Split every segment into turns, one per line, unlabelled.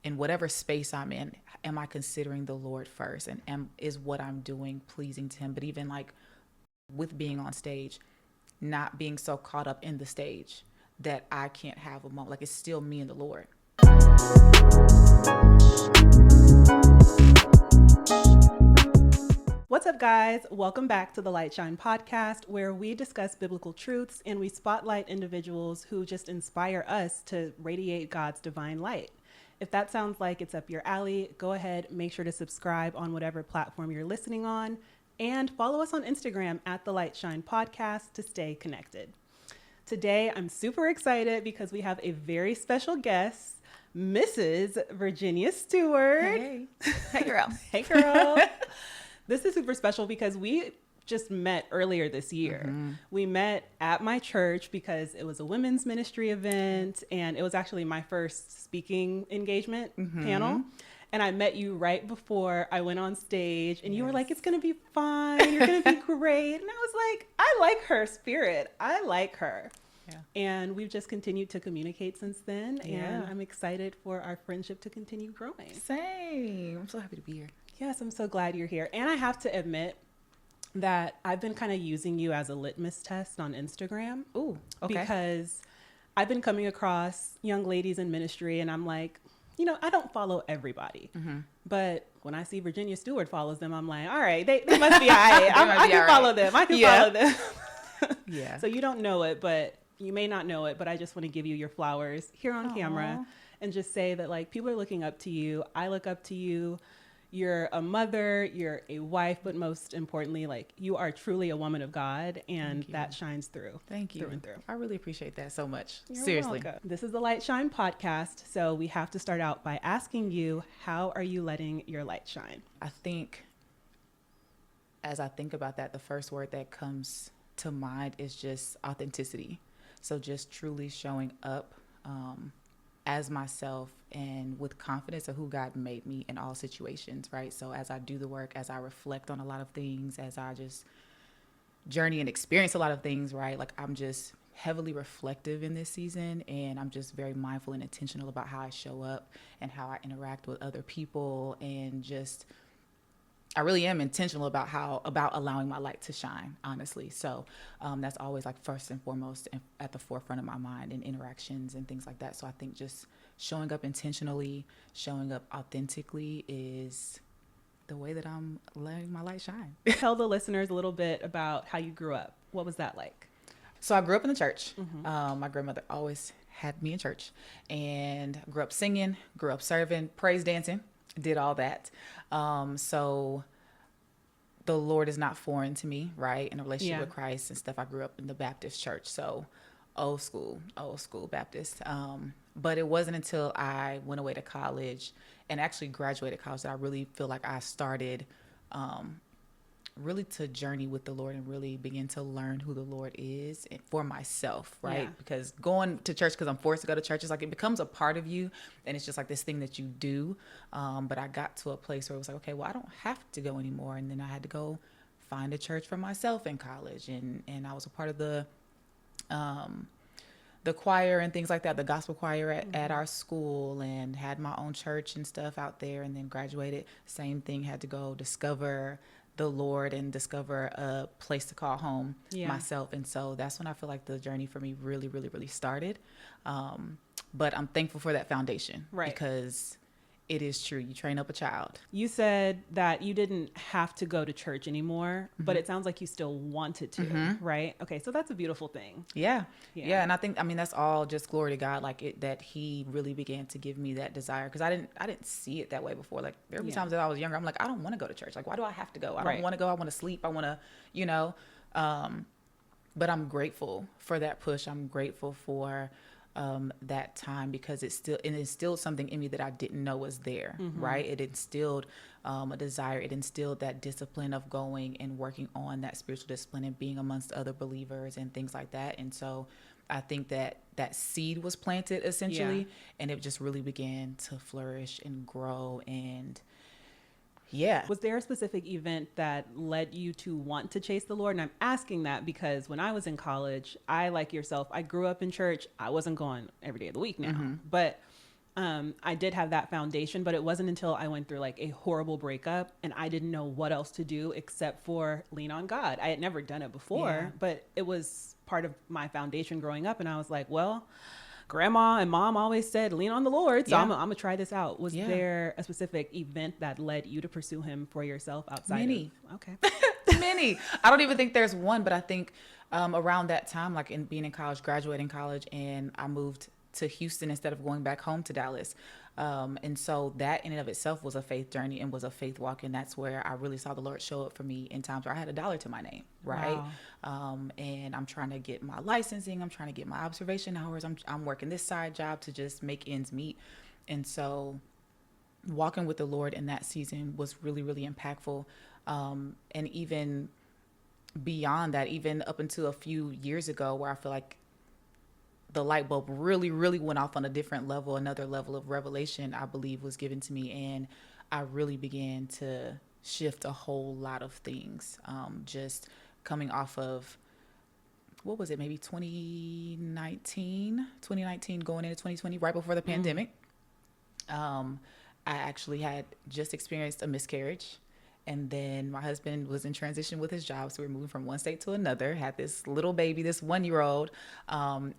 in whatever space I'm in, am I considering the Lord first? And is what I'm doing pleasing to him? But even like with being on stage, not being so caught up in the stage that I can't have a moment. Like, it's still me and the Lord.
What's up, guys? Welcome back to the Light Shine podcast, where we discuss biblical truths and we spotlight individuals who just inspire us to radiate God's divine light. If that sounds like it's up your alley, go ahead, make sure to subscribe on whatever platform you're listening on, and follow us on Instagram at the Light Shine podcast to stay connected. Today, I'm super excited because we have a very special guest, Mrs. Virginia Steward.
Hey, hey girl.
Hey, girl. This is super special because we just met earlier this year. Mm-hmm. We met at my church because it was a women's ministry event, and it was actually my first speaking engagement panel. And I met you right before I went on stage, and you were like, it's going to be fine. You're going to be great. And I was like, I like her spirit. I like her. Yeah. And we've just continued to communicate since then. Yeah. And I'm excited for our friendship to continue growing.
Same. I'm so happy to be here.
Yes, I'm so glad you're here. And I have to admit that I've been kind of using you as a litmus test on Instagram.
Ooh, okay.
Because I've been coming across young ladies in ministry, and I'm like, you know, I don't follow everybody. Mm-hmm. But when I see Virginia Steward follows them, I'm like, all right, they must be all right. I can follow them. I can follow them. Yeah. So you don't know it, but you may not know it, but I just want to give you your flowers here on camera and just say that, like, people are looking up to you. I look up to you. You're a mother, you're a wife, but most importantly, like, you are truly a woman of God, and that shines through.
Thank you.
Through and through.
I really appreciate that so much.
You're
Seriously.
welcome. This is the Light Shine podcast, so we have to start out by asking you, how are you letting your light shine?
I think, as I think about that, the first word that comes to mind is just authenticity. So just truly showing up as myself and with confidence of who God made me in all situations, right? So as I do the work, as I reflect on a lot of things, as I just journey and experience a lot of things, right? Like, I'm just heavily reflective in this season, and I'm just very mindful and intentional about how I show up and how I interact with other people, and just I really am intentional about allowing my light to shine, honestly. So that's always, like, first and foremost at the forefront of my mind in interactions and things like that. So I think just showing up intentionally, showing up authentically is the way that I'm letting my light shine.
Tell the listeners a little bit about how you grew up. What was that like?
So I grew up in the church. Mm-hmm. My grandmother always had me in church, and grew up singing, grew up serving, praise dancing, did all that. So the Lord is not foreign to me, right? In a relationship with Christ and stuff. I grew up in the Baptist church. So old school Baptist. But it wasn't until I went away to college and actually graduated college that I really feel like I started really to journey with the Lord and really begin to learn who the Lord is for myself, right? Yeah. Because going to church because I'm forced to go to church is like, it becomes a part of you, and it's just like this thing that you do. But I got to a place where it was like, okay, well, I don't have to go anymore. And then I had to go find a church for myself in college. And I was a part of the choir and things like that, the gospel choir at our school, and had my own church and stuff out there, and then graduated. Same thing, had to go discover the Lord and discover a place to call home myself. And so that's when I feel like the journey for me really, really, really started. But I'm thankful for that foundation, right? Because it is true. You train up a child.
You said that you didn't have to go to church anymore, but it sounds like you still wanted to, right? Okay. So that's a beautiful thing.
Yeah. And I think, that's all just glory to God. Like, that he really began to give me that desire. Cause I didn't see it that way before. Like, there were times that I was younger, I'm like, I don't want to go to church. Like, why do I have to go? I don't want to go. I want to sleep. I want to, but I'm grateful for that push. I'm grateful for that time, because it instilled something in me that I didn't know was there, right? It instilled a desire. It instilled that discipline of going and working on that spiritual discipline and being amongst other believers and things like that. And so I think that seed was planted essentially, and it just really began to flourish and grow. And Yeah.
Was there a specific event that led you to want to chase the Lord? And I'm asking that because when I was in college, I, like yourself, I grew up in church. I wasn't going every day of the week now, but I did have that foundation, but it wasn't until I went through like a horrible breakup and I didn't know what else to do except for lean on God. I had never done it before, but it was part of my foundation growing up. And I was like, well, grandma and mom always said, lean on the Lord. So I'm gonna try this out. Was there a specific event that led you to pursue him for yourself outside
Many.
Okay.
Many. I don't even think there's one, but I think around that time, like in being in college, graduating college, and I moved to Houston instead of going back home to Dallas. And so that in and of itself was a faith journey and was a faith walk. And that's where I really saw the Lord show up for me in times where I had $1 to my name. Right. Wow. And I'm trying to get my licensing. I'm trying to get my observation hours. I'm working this side job to just make ends meet. And so walking with the Lord in that season was really, really impactful. And even beyond that, even up until a few years ago where I feel like the light bulb really, really went off on a different level. Another level of revelation, I believe, was given to me. And I really began to shift a whole lot of things. Just coming off of, what was it, maybe 2019 going into 2020, right before the pandemic. I actually had just experienced a miscarriage. And then my husband was in transition with his job. So we were moving from one state to another, had this little baby, this 1-year-old. And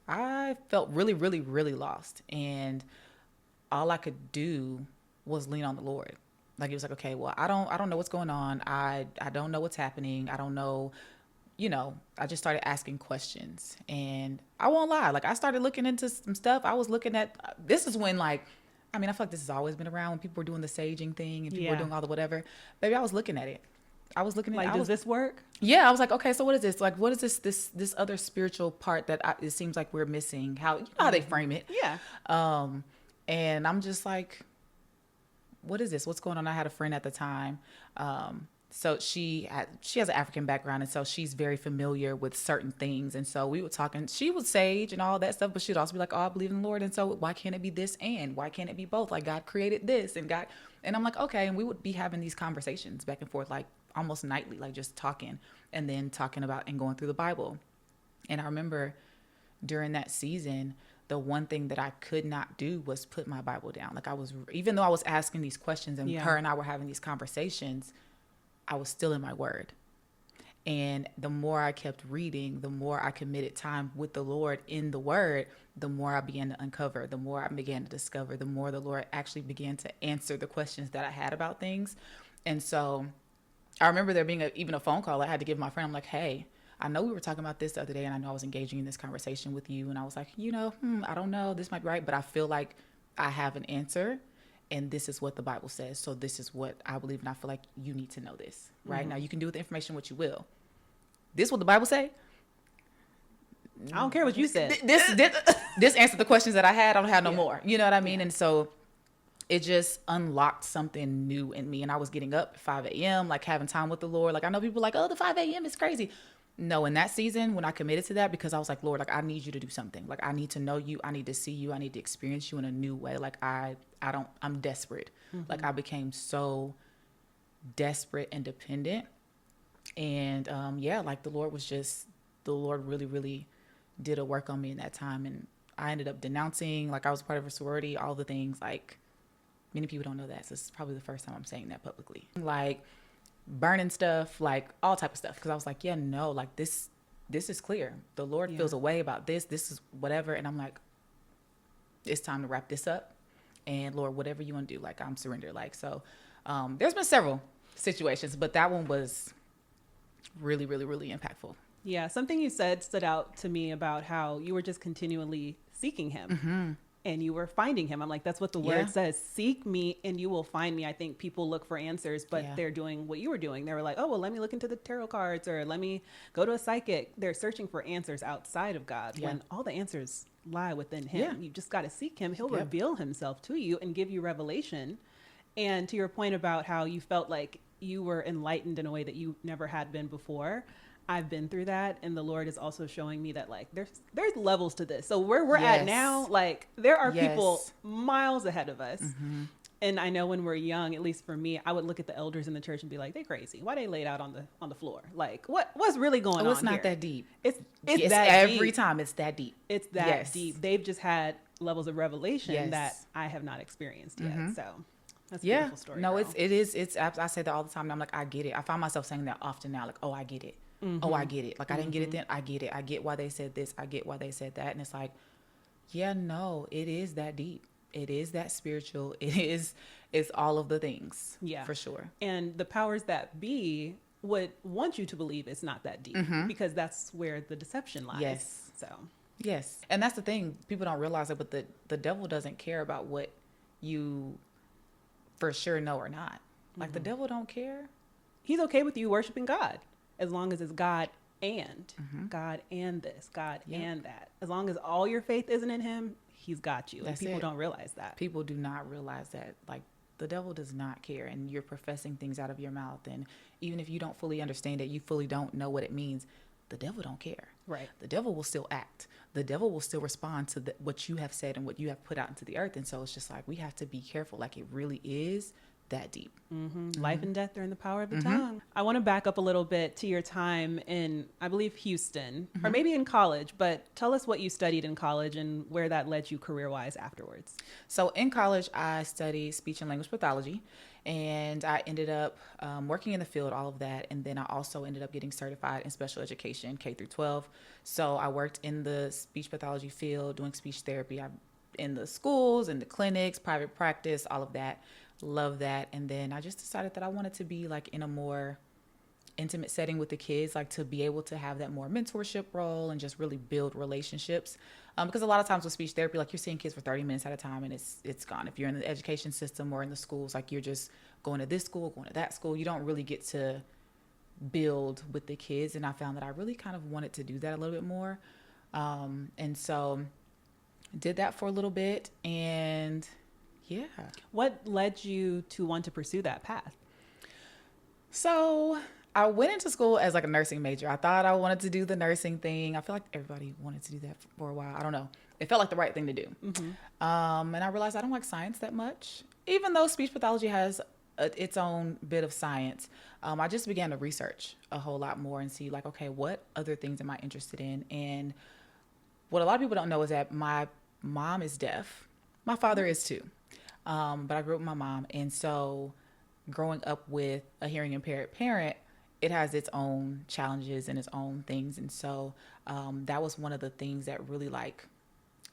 I felt really, really, really lost. And all I could do was lean on the Lord. Like, it was like, okay, well, I don't know what's going on. I don't know what's happening. I don't know, I just started asking questions. And I won't lie. Like, I started looking into some stuff. I was looking at, this is when I feel like this has always been around when people were doing the saging thing and people were doing all the whatever. Baby, I was looking at it. Like,
does this work?
Yeah. I was like, okay, so what is this? Like, what is this other spiritual part that it seems like we're missing? How they frame it.
Yeah.
And I'm just like, what is this? What's going on? I had a friend at the time. So she has an African background, and so she's very familiar with certain things. And so we were talking, she was sage and all that stuff, but she'd also be like, oh, I believe in the Lord. And so why can't it be this? And why can't it be both? Like, God created this and I'm like, okay. And we would be having these conversations back and forth, like almost nightly, like just talking and then talking about and going through the Bible. And I remember during that season, the one thing that I could not do was put my Bible down. Like, even though I was asking these questions and her and I were having these conversations, I was still in my word. And the more I kept reading, the more I committed time with the Lord in the word, the more I began to uncover, the more I began to discover, the more the Lord actually began to answer the questions that I had about things. And so I remember there being even a phone call I had to give my friend. I'm like, hey, I know we were talking about this the other day, and I know I was engaging in this conversation with you. And I was like, I don't know, this might be right, but I feel like I have an answer. And this is what the Bible says. So this is what I believe. And I feel like you need to know this, right? Mm-hmm. Now, you can do with the information what you will. This what the Bible say?
I don't care what you said.
This answered the questions that I had. I don't have no more. You know what I mean? Yeah. And so it just unlocked something new in me. And I was getting up at 5 a.m., like having time with the Lord. Like, I know people are like, oh, the 5 a.m. is crazy. No, in that season, when I committed to that, because I was like, Lord, like, I need you to do something. Like, I need to know you. I need to see you. I need to experience you in a new way. Like, I'm desperate. Mm-hmm. Like, I became so desperate and dependent. And, like the Lord really, really did a work on me in that time. And I ended up denouncing, like, I was part of a sorority, all the things. Like, many people don't know that. So it's probably the first time I'm saying that publicly. Like, burning stuff, like all type of stuff. Because I was like, like this is clear. The Lord feels a way about this. This is whatever. And I'm like, it's time to wrap this up. And Lord, whatever you want to do, like, I'm surrendered. Like, so there's been several situations, but that one was really, really, really impactful.
Yeah. Something you said stood out to me about how you were just continually seeking him. Mm-hmm. And you were finding him. I'm like, that's what the word says. Seek me and you will find me. I think people look for answers, but they're doing what you were doing. They were like, oh, well, let me look into the tarot cards or let me go to a psychic. They're searching for answers outside of God when all the answers lie within him. Yeah. You just got to seek him. He'll reveal himself to you and give you revelation. And to your point about how you felt like you were enlightened in a way that you never had been before. I've been through that, and the Lord is also showing me that, like, there's levels to this. So where we're at now, like, there are people miles ahead of us. Mm-hmm. And I know when we're young, at least for me, I would look at the elders in the church and be like, they crazy. Why they laid out on the floor? Like, what's really going on?
It's not
here?
That deep.
It's that
every
deep.
time it's that deep.
It's that deep. They've just had levels of revelation
Yes.
that I have not experienced yet. So that's a
Yeah.
beautiful story.
No,
girl.
I say that all the time. And I'm like, I get it. I find myself saying that often now, like, oh, I get it. Oh, I get it. Like, I didn't get it then. I get it. I get why they said this. I get why they said that. And it's like, yeah, no, it is that deep. It is that spiritual. It's all of the things.
Yeah.
For sure.
And the powers that be would want you to believe it's not that deep because that's where the deception lies.
Yes.
So,
Yes. And that's the thing. People don't realize it, but the devil doesn't care about what you for sure know or not. Like the devil don't care.
he's okay with you worshiping God as long as it's God and God and this, God and that. As long as all your faith isn't in him, he's got you.
That's
and people
it.
don't realize that.
People do not realize that. Like the devil does not care, and you're professing things out of your mouth, and even if you don't fully understand it, you fully don't know what it means, the devil don't care.
Right.
The devil will still act. The devil will still respond to what you have said and what you have put out into the earth. And so it's just like, we have to be careful. Like it really is that deep.
Life and death are in the power of the tongue. I want to back up a little bit to your time in, I believe, Houston, or maybe in college, but tell us what you studied in college and where that led you career-wise afterwards.
So in college, I studied speech and language pathology, and I ended up working in the field, all of that. And then I also ended up getting certified in special education, K through 12. So I worked in the speech pathology field, doing speech therapy in the schools, in the clinics, private practice, all of that. Love that. And then I just decided that I wanted to be like in a more intimate setting with the kids, like to be able to have that more mentorship role and just really build relationships. Because a lot of times with speech therapy, like you're seeing kids for 30 minutes at a time and it's gone. If you're in the education system or in the schools, like you're just going to this school, going to that school, you don't really get to build with the kids. And I found that I really kind of wanted to do that a little bit more. And so did that for a little bit, and yeah.
What led you to want to pursue that path?
So I went into school as like a nursing major. I thought I wanted to do the nursing thing. I feel like everybody wanted to do that for a while. I don't know. It felt like the right thing to do. And I realized I don't like science that much, even though speech pathology has its own bit of science. I just began to research a whole lot more and see like, okay, what other things am I interested in? And what a lot of people don't know is that my mom is deaf. My father is too. But I grew up with my mom. And so growing up with a hearing impaired parent, it has its own challenges and its own things. And so that was one of the things that really like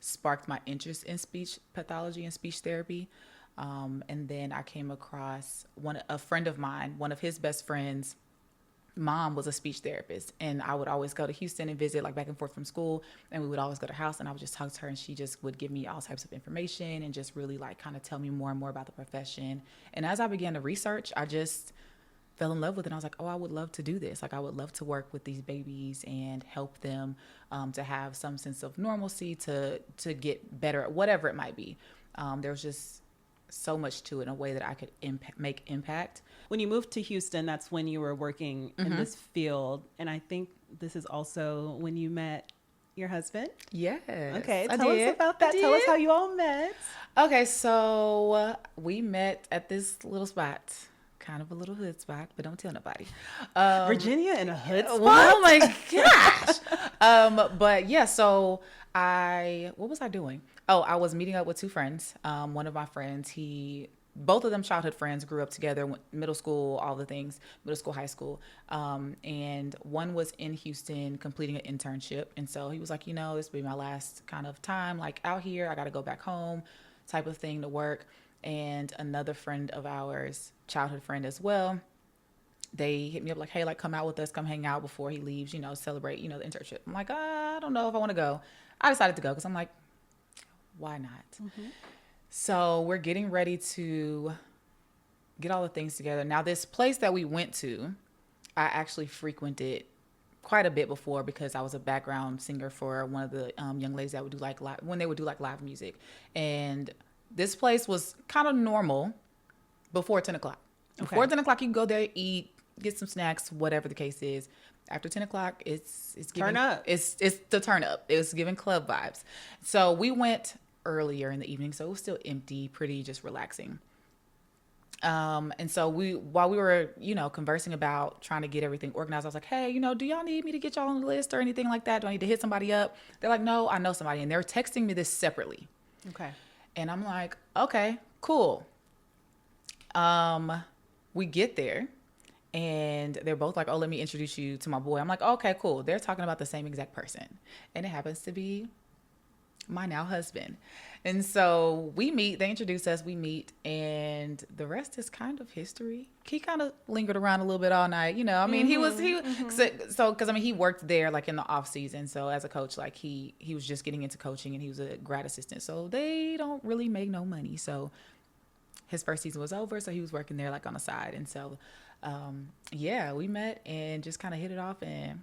sparked my interest in speech pathology and speech therapy. And then I came across a friend of mine, one of his best friends' mom was a speech therapist, and I would always go to Houston and visit, like back and forth from school, and we would always go to her house, and I would just talk to her, and she just would give me all types of information and just really like kind of tell me more and more about the profession. And as I began to research, I just fell in love with it. I was like, oh, I would love to do this. Like I would love to work with these babies and help them to have some sense of normalcy, to get better at whatever it might be. There was just so much to it in a way that I could make impact.
When you moved to Houston, that's when you were working in this field. And I think this is also when you met your husband.
Yes.
Okay. Tell us about that. Tell us how you all met.
Okay. So we met at this little spot, kind of a little hood spot, but don't tell nobody.
Virginia in a hood spot?
Oh my gosh. But yeah, so what was I doing? Oh, I was meeting up with two friends. One of my friends, both of them childhood friends, grew up together, went middle school, all the things, middle school, high school. And one was in Houston completing an internship. And so he was like, this will be my last kind of time, like out here, I got to go back home type of thing to work. And another friend of ours, childhood friend as well, they hit me up like, hey, like come out with us, come hang out before he leaves, celebrate, the internship. I'm like, I don't know if I want to go. I decided to go because I'm like, why not? So we're getting ready to get all the things together. Now, this place that we went to, I actually frequented quite a bit before because I was a background singer for one of the young ladies that would do like live music. And this place was kind of normal before 10 o'clock. Before 10 o'clock, you can go there, eat, get some snacks, whatever the case is. After 10 o'clock, it's giving,
turn up.
It's the turn up. It was giving club vibes. So we went earlier in the evening, so it was still empty, pretty just relaxing. And so while we were, conversing about trying to get everything organized, I was like, hey, do y'all need me to get y'all on the list or anything like that? Do I need to hit somebody up? They're like, no, I know somebody. And they're texting me this separately.
Okay.
And I'm like, okay, cool. We get there and they're both like, oh, let me introduce you to my boy. I'm like, okay, cool. They're talking about the same exact person. And it happens to be my now husband. And so we meet, they introduce us, we meet, and the rest is kind of history. He kind of lingered around a little bit all night, you know. I mean, because I mean, he worked there like in the off season. So as a coach, like he was just getting into coaching and he was a grad assistant. So they don't really make no money. So his first season was over. So he was working there like on the side. And so, yeah, we met and just kind of hit it off and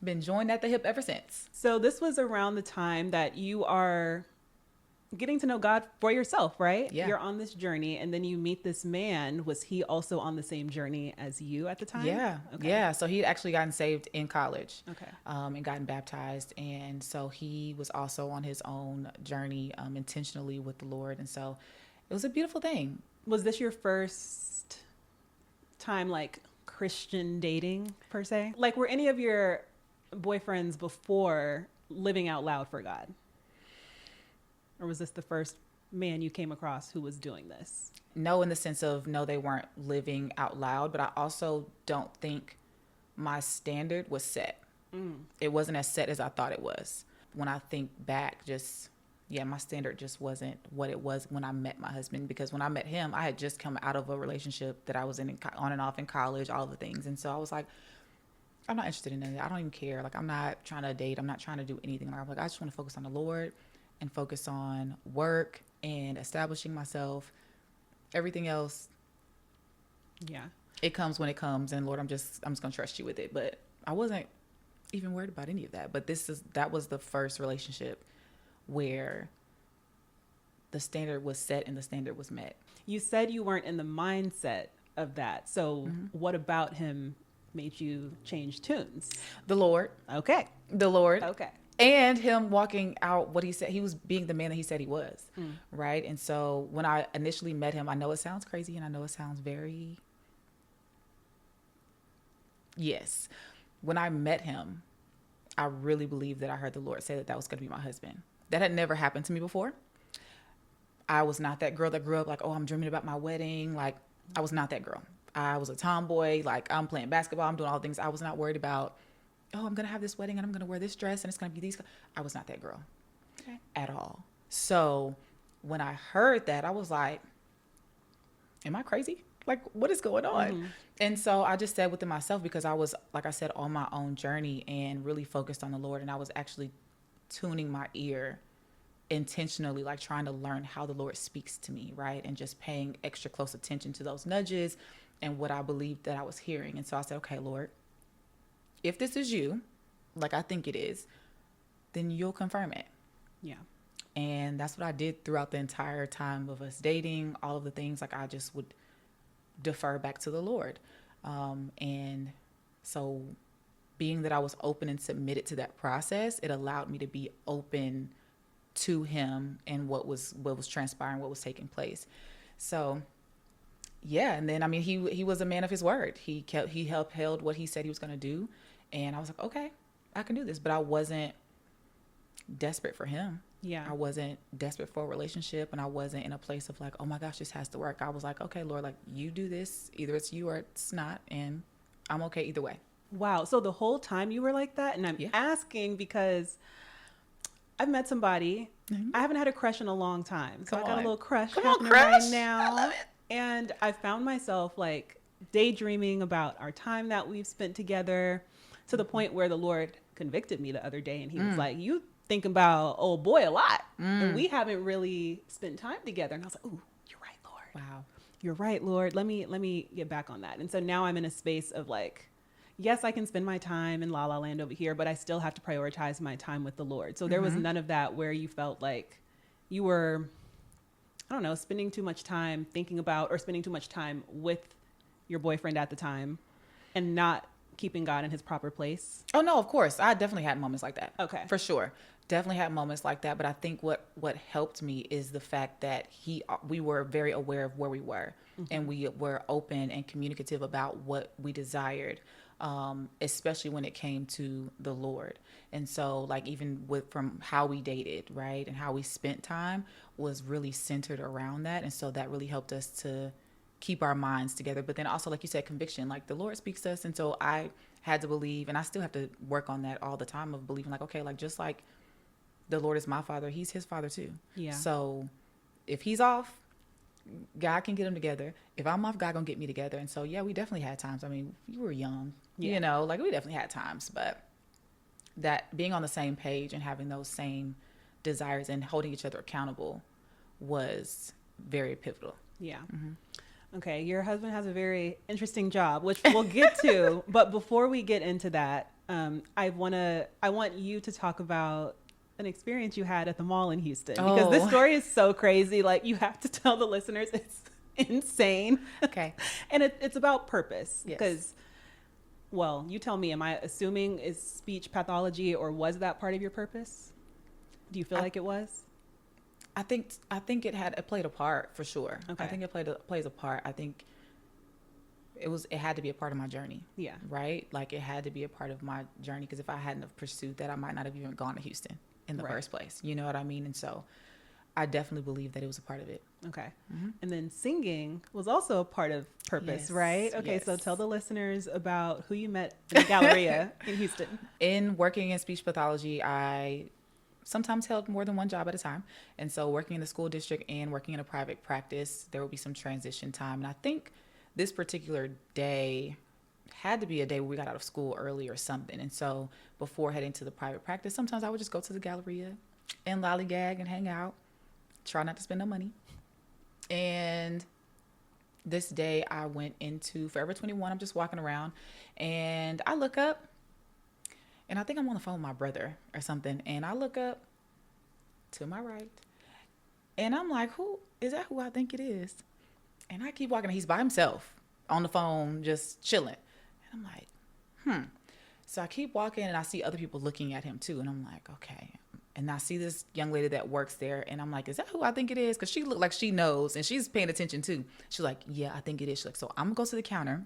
been joined at the hip ever since.
So this was around the time that you are getting to know God for yourself, right?
Yeah.
You're on this journey and then you meet this man. Was he also on the same journey as you at the time?
Yeah.
Okay.
Yeah. So he'd actually gotten saved in college.
Okay.
And gotten baptized. And so he was also on his own journey intentionally with the Lord. And so it was a beautiful thing.
Was this your first time like Christian dating per se? Like were any of your boyfriends before living out loud for God? Or was this the first man you came across who was doing this?
No, in the sense of no, they weren't living out loud, but I also don't think my standard was set. It wasn't as set as I thought it was. When I think back, my standard just wasn't what it was when I met my husband, because when I met him, I had just come out of a relationship that I was in on and off in college, all the things. And so I was like, I'm not interested in that. I don't even care. Like, I'm not trying to date. I'm not trying to do anything. I'm like, I just want to focus on the Lord and focus on work and establishing myself. Everything else,
yeah,
it comes when it comes. And Lord, I'm just going to trust you with it. But I wasn't even worried about any of that. But that was the first relationship where the standard was set and the standard was met.
You said you weren't in the mindset of that. So what about him made you change tunes?
The Lord.
Okay.
The Lord.
Okay.
And him walking out what he said. He was being the man that he said he was. Right. And so when I initially met him, I know it sounds crazy and I know it sounds very, yes. When I met him, I really believed that I heard the Lord say that was going to be my husband. That had never happened to me before. I was not that girl that grew up like, oh, I'm dreaming about my wedding. Like, I was not that girl. I was a tomboy. Like, I'm playing basketball. I'm doing all the things. I was not worried about, oh, I'm going to have this wedding and I'm going to wear this dress and it's going to be these. I was not that girl at all. So when I heard that, I was like, am I crazy? Like, what is going on? And so I just said within myself, because I was, like I said, on my own journey and really focused on the Lord. And I was actually tuning my ear intentionally, like trying to learn how the Lord speaks to me, right? And just paying extra close attention to those nudges and what I believed that I was hearing. And so I said, okay, Lord, if this is you, like I think it is, then you'll confirm it.
Yeah.
And that's what I did throughout the entire time of us dating, all of the things. Like, I just would defer back to the Lord. And so being that I was open and submitted to that process, it allowed me to be open to him and what was transpiring, what was taking place. So yeah. And then, I mean, he was a man of his word. He upheld what he said he was going to do. And I was like, okay, I can do this. But I wasn't desperate for him.
Yeah.
I wasn't desperate for a relationship, and I wasn't in a place of like, oh my gosh, this has to work. I was like, okay, Lord, like, you do this. Either it's you or it's not. And I'm okay either way.
Wow. So the whole time you were like that? And I'm asking because I've met somebody. I haven't had a crush in a long time. So I got a little crush happening right now.
I love it.
And I found myself like daydreaming about our time that we've spent together, to the point where the Lord convicted me the other day. And he was like, you think about old boy a lot. And we haven't really spent time together. And I was like, ooh, you're right, Lord.
Wow.
You're right, Lord. Let me get back on that. And so now I'm in a space of like, yes, I can spend my time in La La Land over here, but I still have to prioritize my time with the Lord. So there was none of that where you felt like you were, I don't know, spending too much time thinking about or spending too much time with your boyfriend at the time and not keeping God in his proper place.
Oh no, of course. I definitely had moments like that.
Okay.
For sure. Definitely had moments like that. But I think what helped me is the fact that we were very aware of where we were, and we were open and communicative about what we desired. Especially when it came to the Lord. And so, like, even from how we dated, right, and how we spent time, was really centered around that. And so that really helped us to keep our minds together. But then also, like you said, conviction, like the Lord speaks to us. And so I had to believe, and I still have to work on that all the time, of believing like, okay, like just like the Lord is my father, he's his father too.
Yeah.
So if he's off, God can get them together. If I'm off, God gonna get me together. And so, yeah, we definitely had times. I mean, you were young, you know, like we definitely had times, but that being on the same page and having those same desires and holding each other accountable was very pivotal.
Yeah. Okay. Your husband has a very interesting job, which we'll get to. But before we get into that, I want you to talk about an experience you had at the mall in Houston, because this story is so crazy. Like, you have to tell the listeners, it's insane.
Okay.
And it's about purpose.
Yes.
Because, well, you tell me, am I assuming is speech pathology, or was that part of your purpose? Do you feel like it was?
I think it played a part for sure.
Okay.
I think it plays a part. I think it had to be a part of my journey.
Yeah.
Right? Like, it had to be a part of my journey, because if I hadn't have pursued that, I might not have even gone to Houston in the first place. You know what I mean? And so I definitely believe that it was a part of it.
Okay. And then singing was also a part of purpose,
Yes,
right? Okay.
yes.
So tell the listeners about who you met in the Galleria in Houston.
In working in speech pathology, I sometimes held more than one job at a time. And so working in the school district and working in a private practice, there would be some transition time. And I think this particular day had to be a day where we got out of school early or something. And so before heading to the private practice, sometimes I would just go to the Galleria and lollygag and hang out, try not to spend no money. And this day I went into Forever 21. I'm just walking around and I look up, and I think I'm on the phone with my brother or something. And I look up to my right and I'm like, who I think it is? And I keep walking. He's by himself on the phone, just chilling. And I'm like, So I keep walking and I see other people looking at him too. And I'm like, okay. And I see this young lady that works there. And I'm like, is that who I think it is? Because she looked like she knows and she's paying attention too. She's like, yeah, I think it is. She's like, so I'm going to go to the counter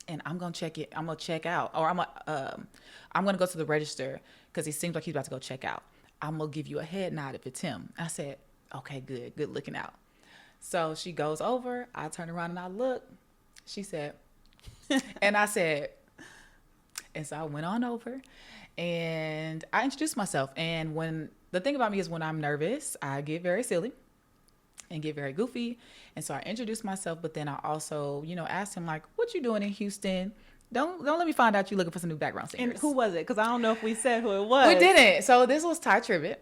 and I'm going to check it. I'm going to check out. Or I'm going to go to the register because he seems like he's about to go check out. I'm going to give you a head nod if it's him. I said, okay, good looking out. So she goes over. I turn around and I look. She said, and I said, and so I went on over and I introduced myself. And the thing about me is when I'm nervous, I get very silly and get very goofy. And so I introduced myself, but then I also, asked him like, what you doing in Houston? Don't let me find out you looking for some new background singers.
And who was it? Because I don't know if we said who it was.
We didn't. So this was Ty Tribbett.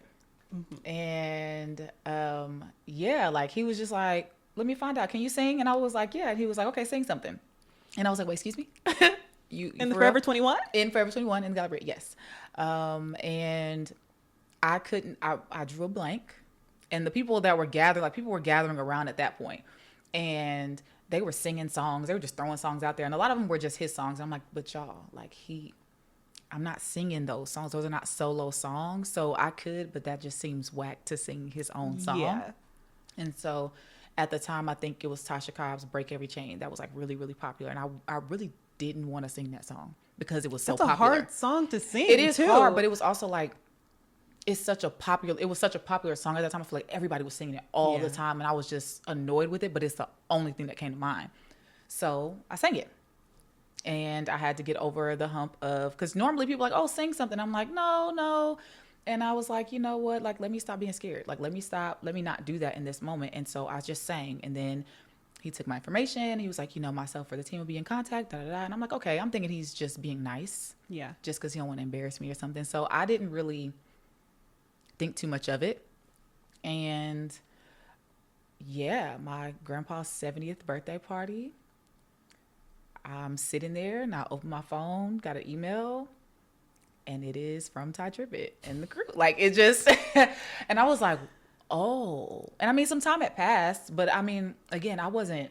And like he was just like, let me find out. Can you sing? And I was like, yeah. And he was like, okay, sing something. And I was like, wait, excuse me? You
in the Forever 21?
In Forever 21 in the Galleria, yes. And I couldn't, I drew a blank. And the people that were gathered, people were gathering around at that point. And they were singing songs. They were just throwing songs out there. And a lot of them were just his songs. I'm like, but y'all, I'm not singing those songs. Those are not solo songs. So I could, but that just seems whack to sing his own song.
Yeah.
And so at the time, I think it was Tasha Cobb's Break Every Chain. That was really, really popular. And I really didn't want to sing that song because it was so popular.
That's a hard song to sing.
It is
too.
hard, but it was also it was such a popular song at that time. I feel like everybody was singing it all the time. And I was just annoyed with it, but it's the only thing that came to mind. So I sang it. And I had to get over the hump of, because normally people are like, oh, sing something. I'm like, no. And I was like, you know what? Let me stop being scared. Let me not do that in this moment. And so I just sang. And then he took my information. He was like, myself for the team will be in contact. And I'm like, okay, I'm thinking he's just being nice. Yeah. Just because he don't want to embarrass me or something. So I didn't really think too much of it. And yeah, my grandpa's 70th birthday party. I'm sitting there and I open my phone, got an email, and it is from Ty Tribbett and the crew. It just, and I was like, oh. And I mean, some time had passed, but I mean, again, I wasn't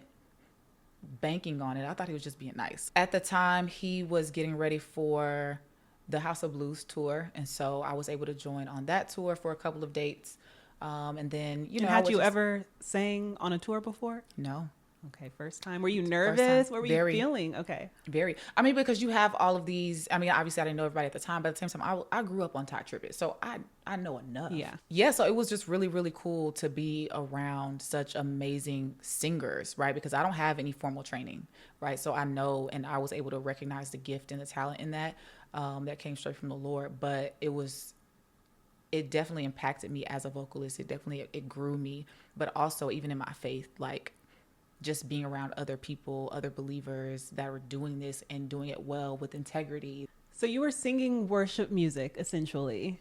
banking on it. I thought he was just being nice. At the time, he was getting ready for the House of Blues tour. And so I was able to join on that tour for a couple of dates. And then,
had you ever sang on a tour before?
No.
Okay, first time. Were you nervous? What were you
Very.
feeling? Okay.
Very. I mean, because you have all of these. I mean, obviously, I didn't know everybody at the time, but at the same time, I grew up on Ty Tribbett, so I know enough.
Yeah.
Yeah. So it was just really, really cool to be around such amazing singers, right? Because I don't have any formal training, right? So I know, and I was able to recognize the gift and the talent in that, that came straight from the Lord. But it definitely impacted me as a vocalist. It grew me, but also even in my faith, like, just being around other people, other believers that were doing this and doing it well with integrity.
So you were singing worship music, essentially.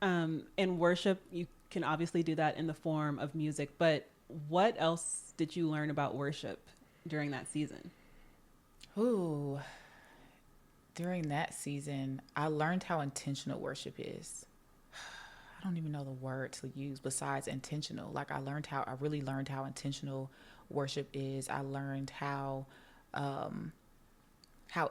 And worship, you can obviously do that in the form of music, but what else did you learn about worship during that season?
Ooh, during that season, I learned how intentional worship is. I don't even know the word to use besides intentional. Like, I really learned how intentional worship is. I learned how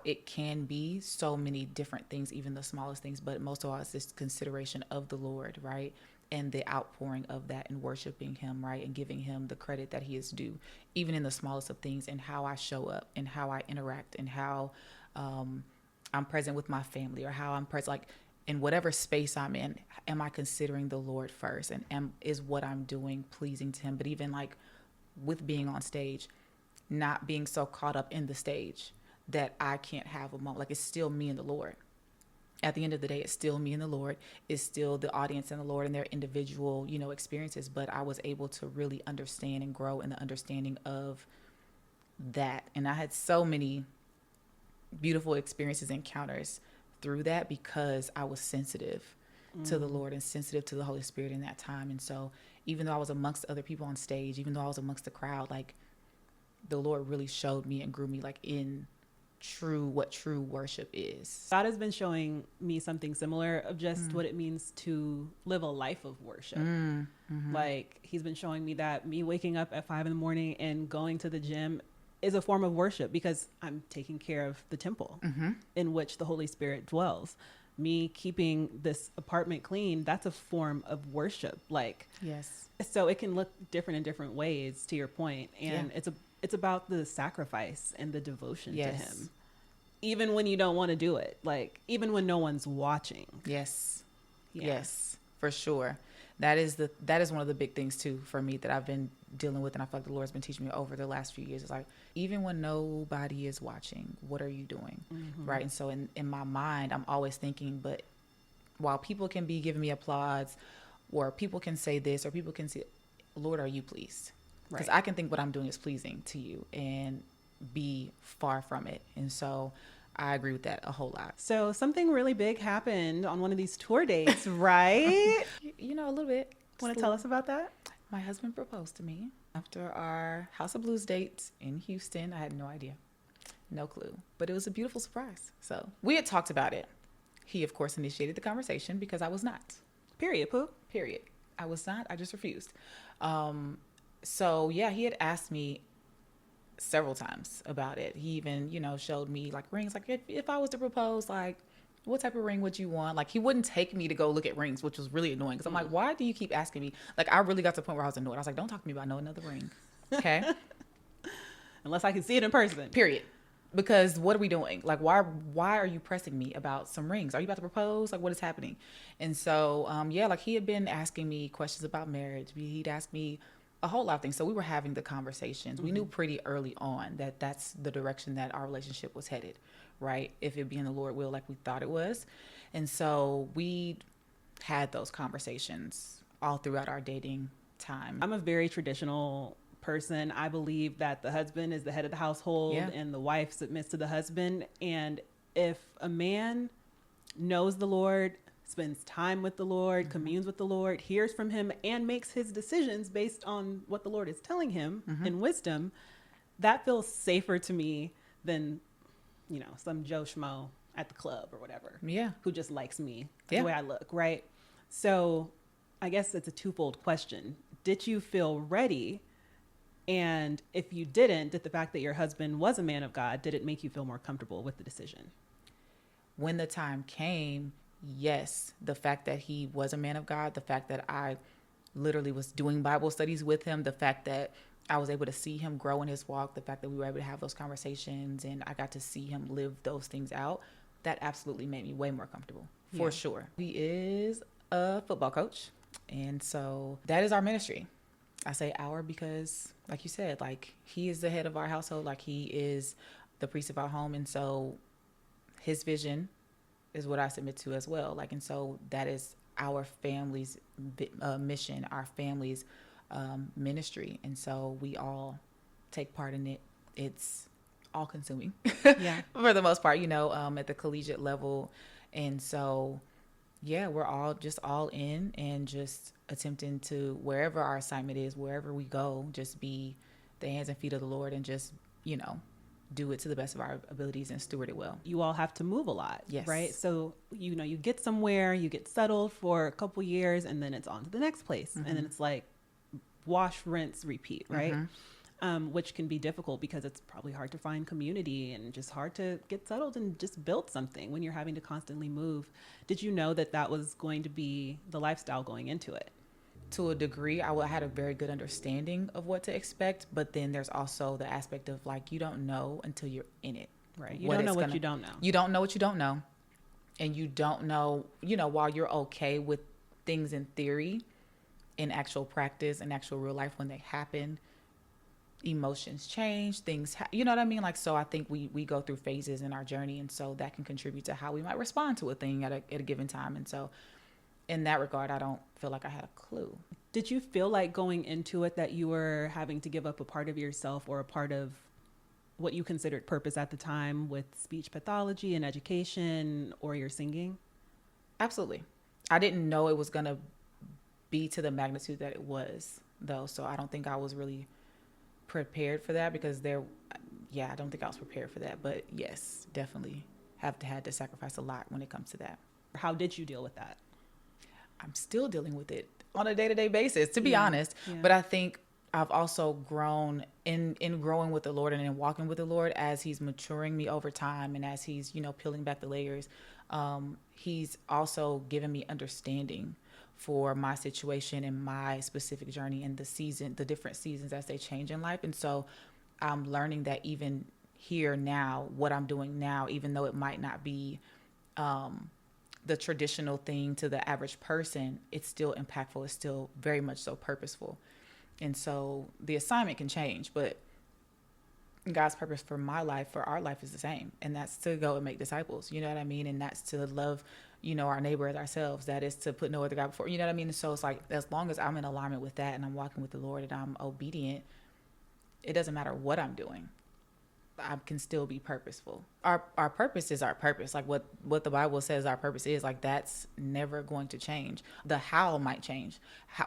it can be so many different things, even the smallest things, but most of all, it's this consideration of the Lord, right? And the outpouring of that and worshiping him, right? And giving him the credit that he is due, even in the smallest of things, and how I show up and how I interact and how I'm present with my family, or how I'm present, like, in whatever space I'm in, am I considering the Lord first? And is what I'm doing pleasing to him? But even like with being on stage, not being so caught up in the stage that I can't have a moment. Like, it's still me and the Lord. At the end of the day, it's still me and the Lord. It's still the audience and the Lord and their individual, experiences. But I was able to really understand and grow in the understanding of that. And I had so many beautiful experiences, encounters through that, because I was sensitive to the Lord and sensitive to the Holy Spirit in that time. And so even though I was amongst other people on stage, even though I was amongst the crowd, like, the Lord really showed me and grew me, like, in what true worship is.
God has been showing me something similar of just what it means to live a life of worship. Like, he's been showing me that me waking up at 5 a.m. and going to the gym is a form of worship, because I'm taking care of the temple in which the Holy Spirit dwells. Me keeping this apartment clean, that's a form of worship. Like,
yes.
So it can look different in different ways, to your point. And it's about the sacrifice and the devotion to him. Even when you don't want to do it, like, even when no one's watching.
Yes. Yes, for sure. That is one of the big things too for me that I've been dealing with, and I feel like the Lord's been teaching me over the last few years. It's like, even when nobody is watching, what are you doing? Right. And so in my mind, I'm always thinking, but while people can be giving me applause, or people can say this, or people can say, Lord, are you pleased? Because I can think what I'm doing is pleasing to you and be far from it. And so I agree with that a whole lot.
So something really big happened on one of these tour dates, right?
A little bit.
Want to tell us about that?
My husband proposed to me after our House of Blues date in Houston. I had no idea. No clue. But it was a beautiful surprise. So we had talked about it. He, of course, initiated the conversation because I was not.
Period, Pooh.
Period. I was not. I just refused. So, yeah, he had asked me several times about it. He even, showed me, like, rings. Like, if I was to propose, like, what type of ring would you want? Like, he wouldn't take me to go look at rings, which was really annoying. Because I'm like, why do you keep asking me? Like, I really got to the point where I was annoyed. I was like, don't talk to me about no another ring. Okay?
Unless I can see it in person.
Period. Because what are we doing? Like, why are you pressing me about some rings? Are you about to propose? Like, what is happening? And so, like, he had been asking me questions about marriage. He'd ask me a whole lot of things. So we were having the conversations. We knew pretty early on that that's the direction that our relationship was headed, right? If it being the Lord will, like we thought it was. And so we had those conversations all throughout our dating time.
I'm a very traditional person. I believe that the husband is the head of the household and the wife submits to the husband. And if a man knows the Lord, spends time with the Lord, communes with the Lord, hears from him, and makes his decisions based on what the Lord is telling him in wisdom, that feels safer to me than, some Joe Schmo at the club or whatever.
Yeah.
Who just likes me the way I look, right? So I guess it's a twofold question. Did you feel ready? And if you didn't, did the fact that your husband was a man of God, did it make you feel more comfortable with the decision?
When the time came, yes. The fact that he was a man of God, the fact that I literally was doing Bible studies with him, the fact that I was able to see him grow in his walk, the fact that we were able to have those conversations and I got to see him live those things out, that absolutely made me way more comfortable, for sure. He is a football coach. And so that is our ministry. I say our because, like you said, like he is the head of our household, like he is the priest of our home. And so his vision is what I submit to as well. Like, and so that is our family's mission, our family's ministry. And so we all take part in it. It's all consuming for the most part, at the collegiate level. And so, yeah, we're all just all in and just attempting to, wherever our assignment is, wherever we go, just be the hands and feet of the Lord and just, do it to the best of our abilities and steward it well.
You all have to move a lot,
yes,
right? So, you get somewhere, you get settled for a couple years, and then it's on to the next place. Mm-hmm. And then it's like wash, rinse, repeat, right? Mm-hmm. Which can be difficult because it's probably hard to find community and just hard to get settled and just build something when you're having to constantly move. Did you know that that was going to be the lifestyle going into it?
To a degree, I had a very good understanding of what to expect, but then there's also the aspect of like, you don't know until you're in it.
Right. You don't know what you don't know.
You don't know what you don't know. And you don't know, while you're okay with things in theory, in actual practice, in actual real life, when they happen, emotions change, things, you know what I mean? Like, so I think we go through phases in our journey. And so that can contribute to how we might respond to a thing at a given time. And so in that regard, I don't feel like I had a clue.
Did you feel like going into it that you were having to give up a part of yourself or a part of what you considered purpose at the time with speech pathology and education or your singing?
Absolutely. I didn't know it was going to be to the magnitude that it was, though. So I don't think I was really prepared for that because I don't think I was prepared for that. But yes, definitely had to sacrifice a lot when it comes to that.
How did you deal with that?
I'm still dealing with it on a day-to-day basis, to be honest. Yeah. But I think I've also grown in growing with the Lord and in walking with the Lord as he's maturing me over time and as he's, peeling back the layers. He's also given me understanding for my situation and my specific journey and the different seasons as they change in life. And so I'm learning that even here now, what I'm doing now, even though it might not be the traditional thing to the average person, it's still impactful. It's still very much so purposeful. And so the assignment can change, but God's purpose for my life, for our life, is the same. And that's to go and make disciples. You know what I mean? And that's to love, our neighbor as ourselves. That is to put no other God before. You know what I mean? And so it's like, as long as I'm in alignment with that and I'm walking with the Lord and I'm obedient, it doesn't matter what I'm doing. I can still be purposeful. Our purpose is our purpose. Like what the Bible says our purpose is, like that's never going to change. The how might change.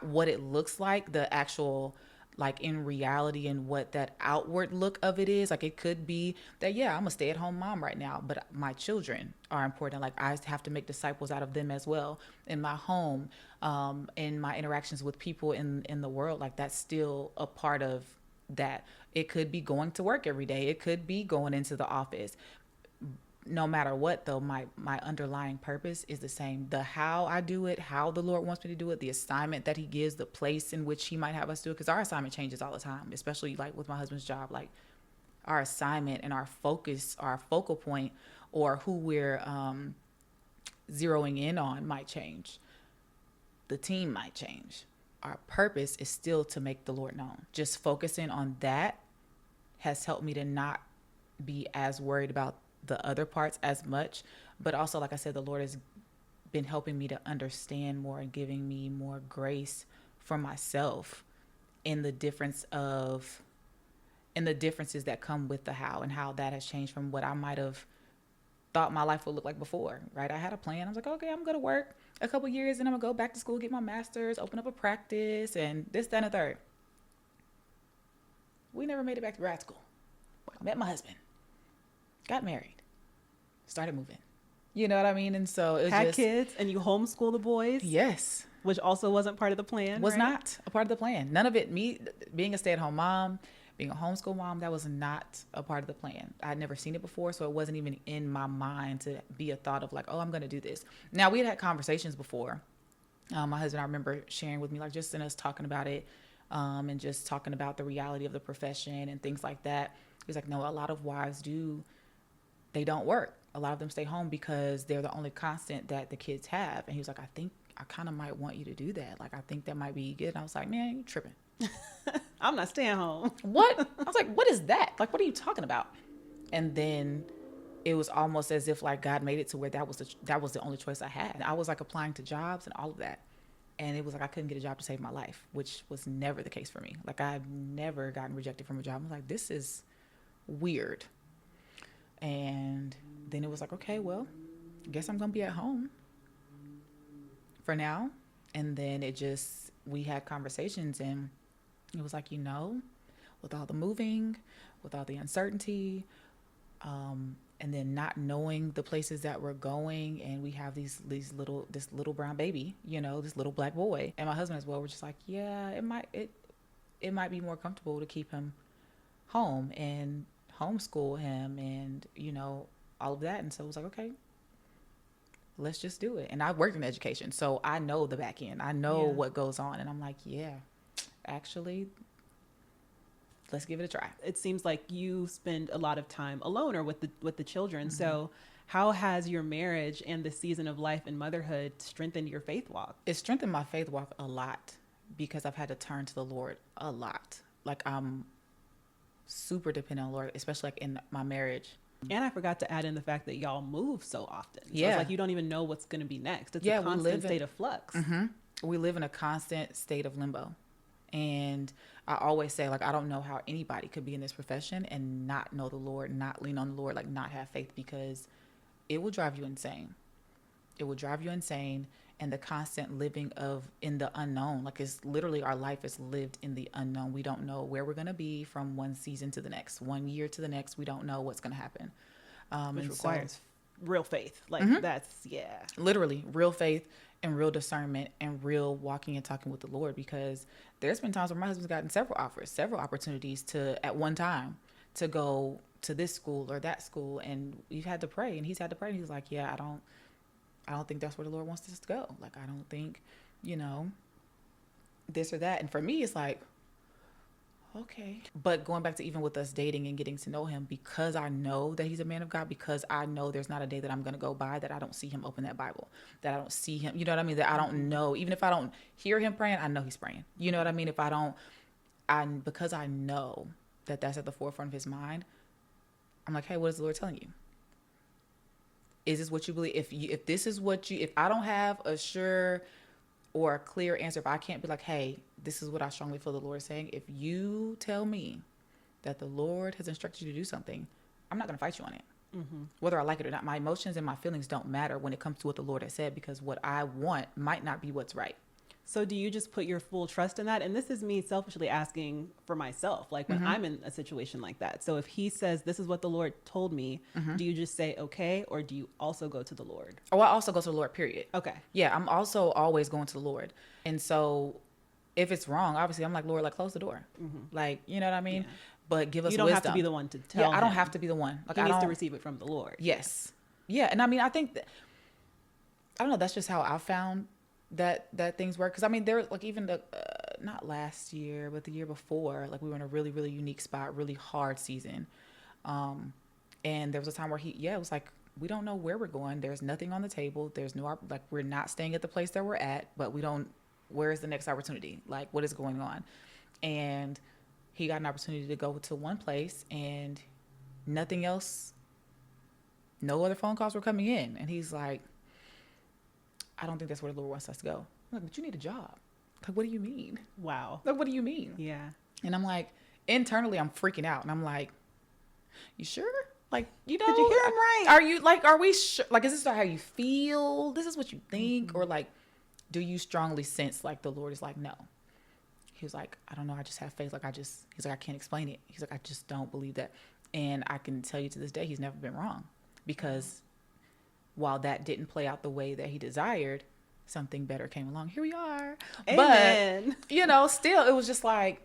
What it looks like, the actual, like in reality and what that outward look of it is. Like it could be that, I'm a stay-at-home mom right now, but my children are important. Like I have to make disciples out of them as well in my home, in my interactions with people in the world. Like that's still a part of that. It could be going to work every day. It could be going into the office. No matter what, though, my underlying purpose is the same. The how I do it, how the Lord wants me to do it, the assignment that he gives, the place in which he might have us do it, because our assignment changes all the time, especially like with my husband's job. Like our assignment and our focus, our focal point, or who we're zeroing in on might change. The team might change. Our purpose is still to make the Lord known. Just focusing on that has helped me to not be as worried about the other parts as much. But also, like I said, the Lord has been helping me to understand more and giving me more grace for myself in the differences that come with the how and how that has changed from what I might have thought my life would look like before, right? I had a plan. I was like, okay, I'm going to work a couple years and I'm going to go back to school, get my master's, open up a practice, and this, that, and the third. We never made it back to grad school. I met my husband, got married, started moving. You know what I mean? And so it was
had kids, and you homeschool the boys?
Yes.
Which also wasn't part of the plan,
Was
right?
not a part of the plan. None of it, me being a stay-at-home mom, being a homeschool mom, that was not a part of the plan. I'd never seen it before, so it wasn't even in my mind to be a thought of like, oh, I'm going to do this. Now, we had conversations before. My husband, I remember sharing with me, like just in us talking about it, and just talking about the reality of the profession and things like that. He's like, no, a lot of wives they don't work. A lot of them stay home because they're the only constant that the kids have. And he was like, I think I kind of might want you to do that. Like, I think that might be good. And I was like, man, you tripping.
I'm not staying home.
What? I was like, what is that? Like, what are you talking about? And then it was almost as if like God made it to where that was the only choice I had. And I was like applying to jobs and all of that. And it was like I couldn't get a job to save my life, which was never the case for me. Like, I've never gotten rejected from a job. I was like, this is weird. And then it was like, okay, well, I guess I'm going to be at home for now. And then we had conversations, and it was like, with all the moving, with all the uncertainty, and then not knowing the places that we're going, and we have this little brown baby, this little black boy, and my husband as well. We're just like, yeah, it might be more comfortable to keep him home and homeschool him, and all of that. And so it was like, okay, let's just do it. And I worked in education, so I know the back end. I know what goes on, and I'm like, yeah, actually, let's give it a try.
It seems like you spend a lot of time alone or with the children. Mm-hmm. So how has your marriage and the season of life and motherhood strengthened your faith walk?
It strengthened my faith walk a lot because I've had to turn to the Lord a lot. Like, I'm super dependent on the Lord, especially like in my marriage.
And I forgot to add in the fact that y'all move so often. So
yeah.
It's like you don't even know what's going to be next. It's a constant state of flux.
Mm-hmm. We live in a constant state of limbo. And I always say, like, I don't know how anybody could be in this profession and not know the Lord, not lean on the Lord, like not have faith, because it will drive you insane. It will drive you insane. And the constant living in the unknown, like, it's literally our life is lived in the unknown. We don't know where we're going to be from one season to the next, 1 year to the next. We don't know what's going to happen.
Which requires real faith. Like, that's,
literally real faith and real discernment and real walking and talking with the Lord, because there's been times where my husband's gotten several opportunities at one time to go to this school or that school. And we've had to pray, and he's had to pray. And he's like, yeah, I don't think that's where the Lord wants us to go. Like, I don't think, this or that. And for me, it's like, okay. But going back to even with us dating and getting to know him, because I know that he's a man of God, because I know there's not a day that I'm going to go by that I don't see him open that Bible, that I don't see him, you know what I mean? That I don't know, even if I don't hear him praying, I know he's praying. You know what I mean? Because I know that that's at the forefront of his mind, I'm like, hey, what is the Lord telling you? Is this what you believe? If I don't have a sure or a clear answer, if I can't be like, hey, this is what I strongly feel the Lord is saying. If you tell me that the Lord has instructed you to do something, I'm not going to fight you on it. Mm-hmm. Whether I like it or not, my emotions and my feelings don't matter when it comes to what the Lord has said, because what I want might not be what's right.
So do you just put your full trust in that? And this is me selfishly asking for myself, like when I'm in a situation like that. So if he says, this is what the Lord told me, do you just say, okay, or do you also go to the Lord?
Oh, I also go to the Lord, period.
Okay.
Yeah, I'm also always going to the Lord. And so if it's wrong, obviously I'm like, Lord, like, close the door. Mm-hmm. Like, you know what I mean? Yeah. But give us wisdom.
You don't have to be the one to tell him.
I don't have to be the one.
Like, he needs to receive it from the Lord.
Yes. Yeah. And I mean, I think I don't know, that's just how I found that things work. Because I mean, there, like, even not last year, but the year before, like, we were in a really, really unique spot, really hard season. And there was a time where it was like, we don't know where we're going. There's nothing on the table. There's no, like, we're not staying at the place that we're at, but where is the next opportunity? Like, what is going on? And he got an opportunity to go to one place, and nothing else, no other phone calls were coming in. And he's like, I don't think that's where the Lord wants us to go. I'm like, but you need a job. Like, what do you mean?
Wow.
Like, what do you mean?
Yeah.
And I'm like, internally, I'm freaking out. And I'm like, you sure? Like, did
you hear him right?
Are we sure? Like, is this how you feel? This is what you think? Mm-hmm. Or like, do you strongly sense like the Lord is like, no? He was like, I don't know. I just have faith. Like, he's like, I can't explain it. He's like, I just don't believe that. And I can tell you to this day, he's never been wrong, because while that didn't play out the way that he desired, something better came along. Here we are.
Amen.
But, still, it was just like,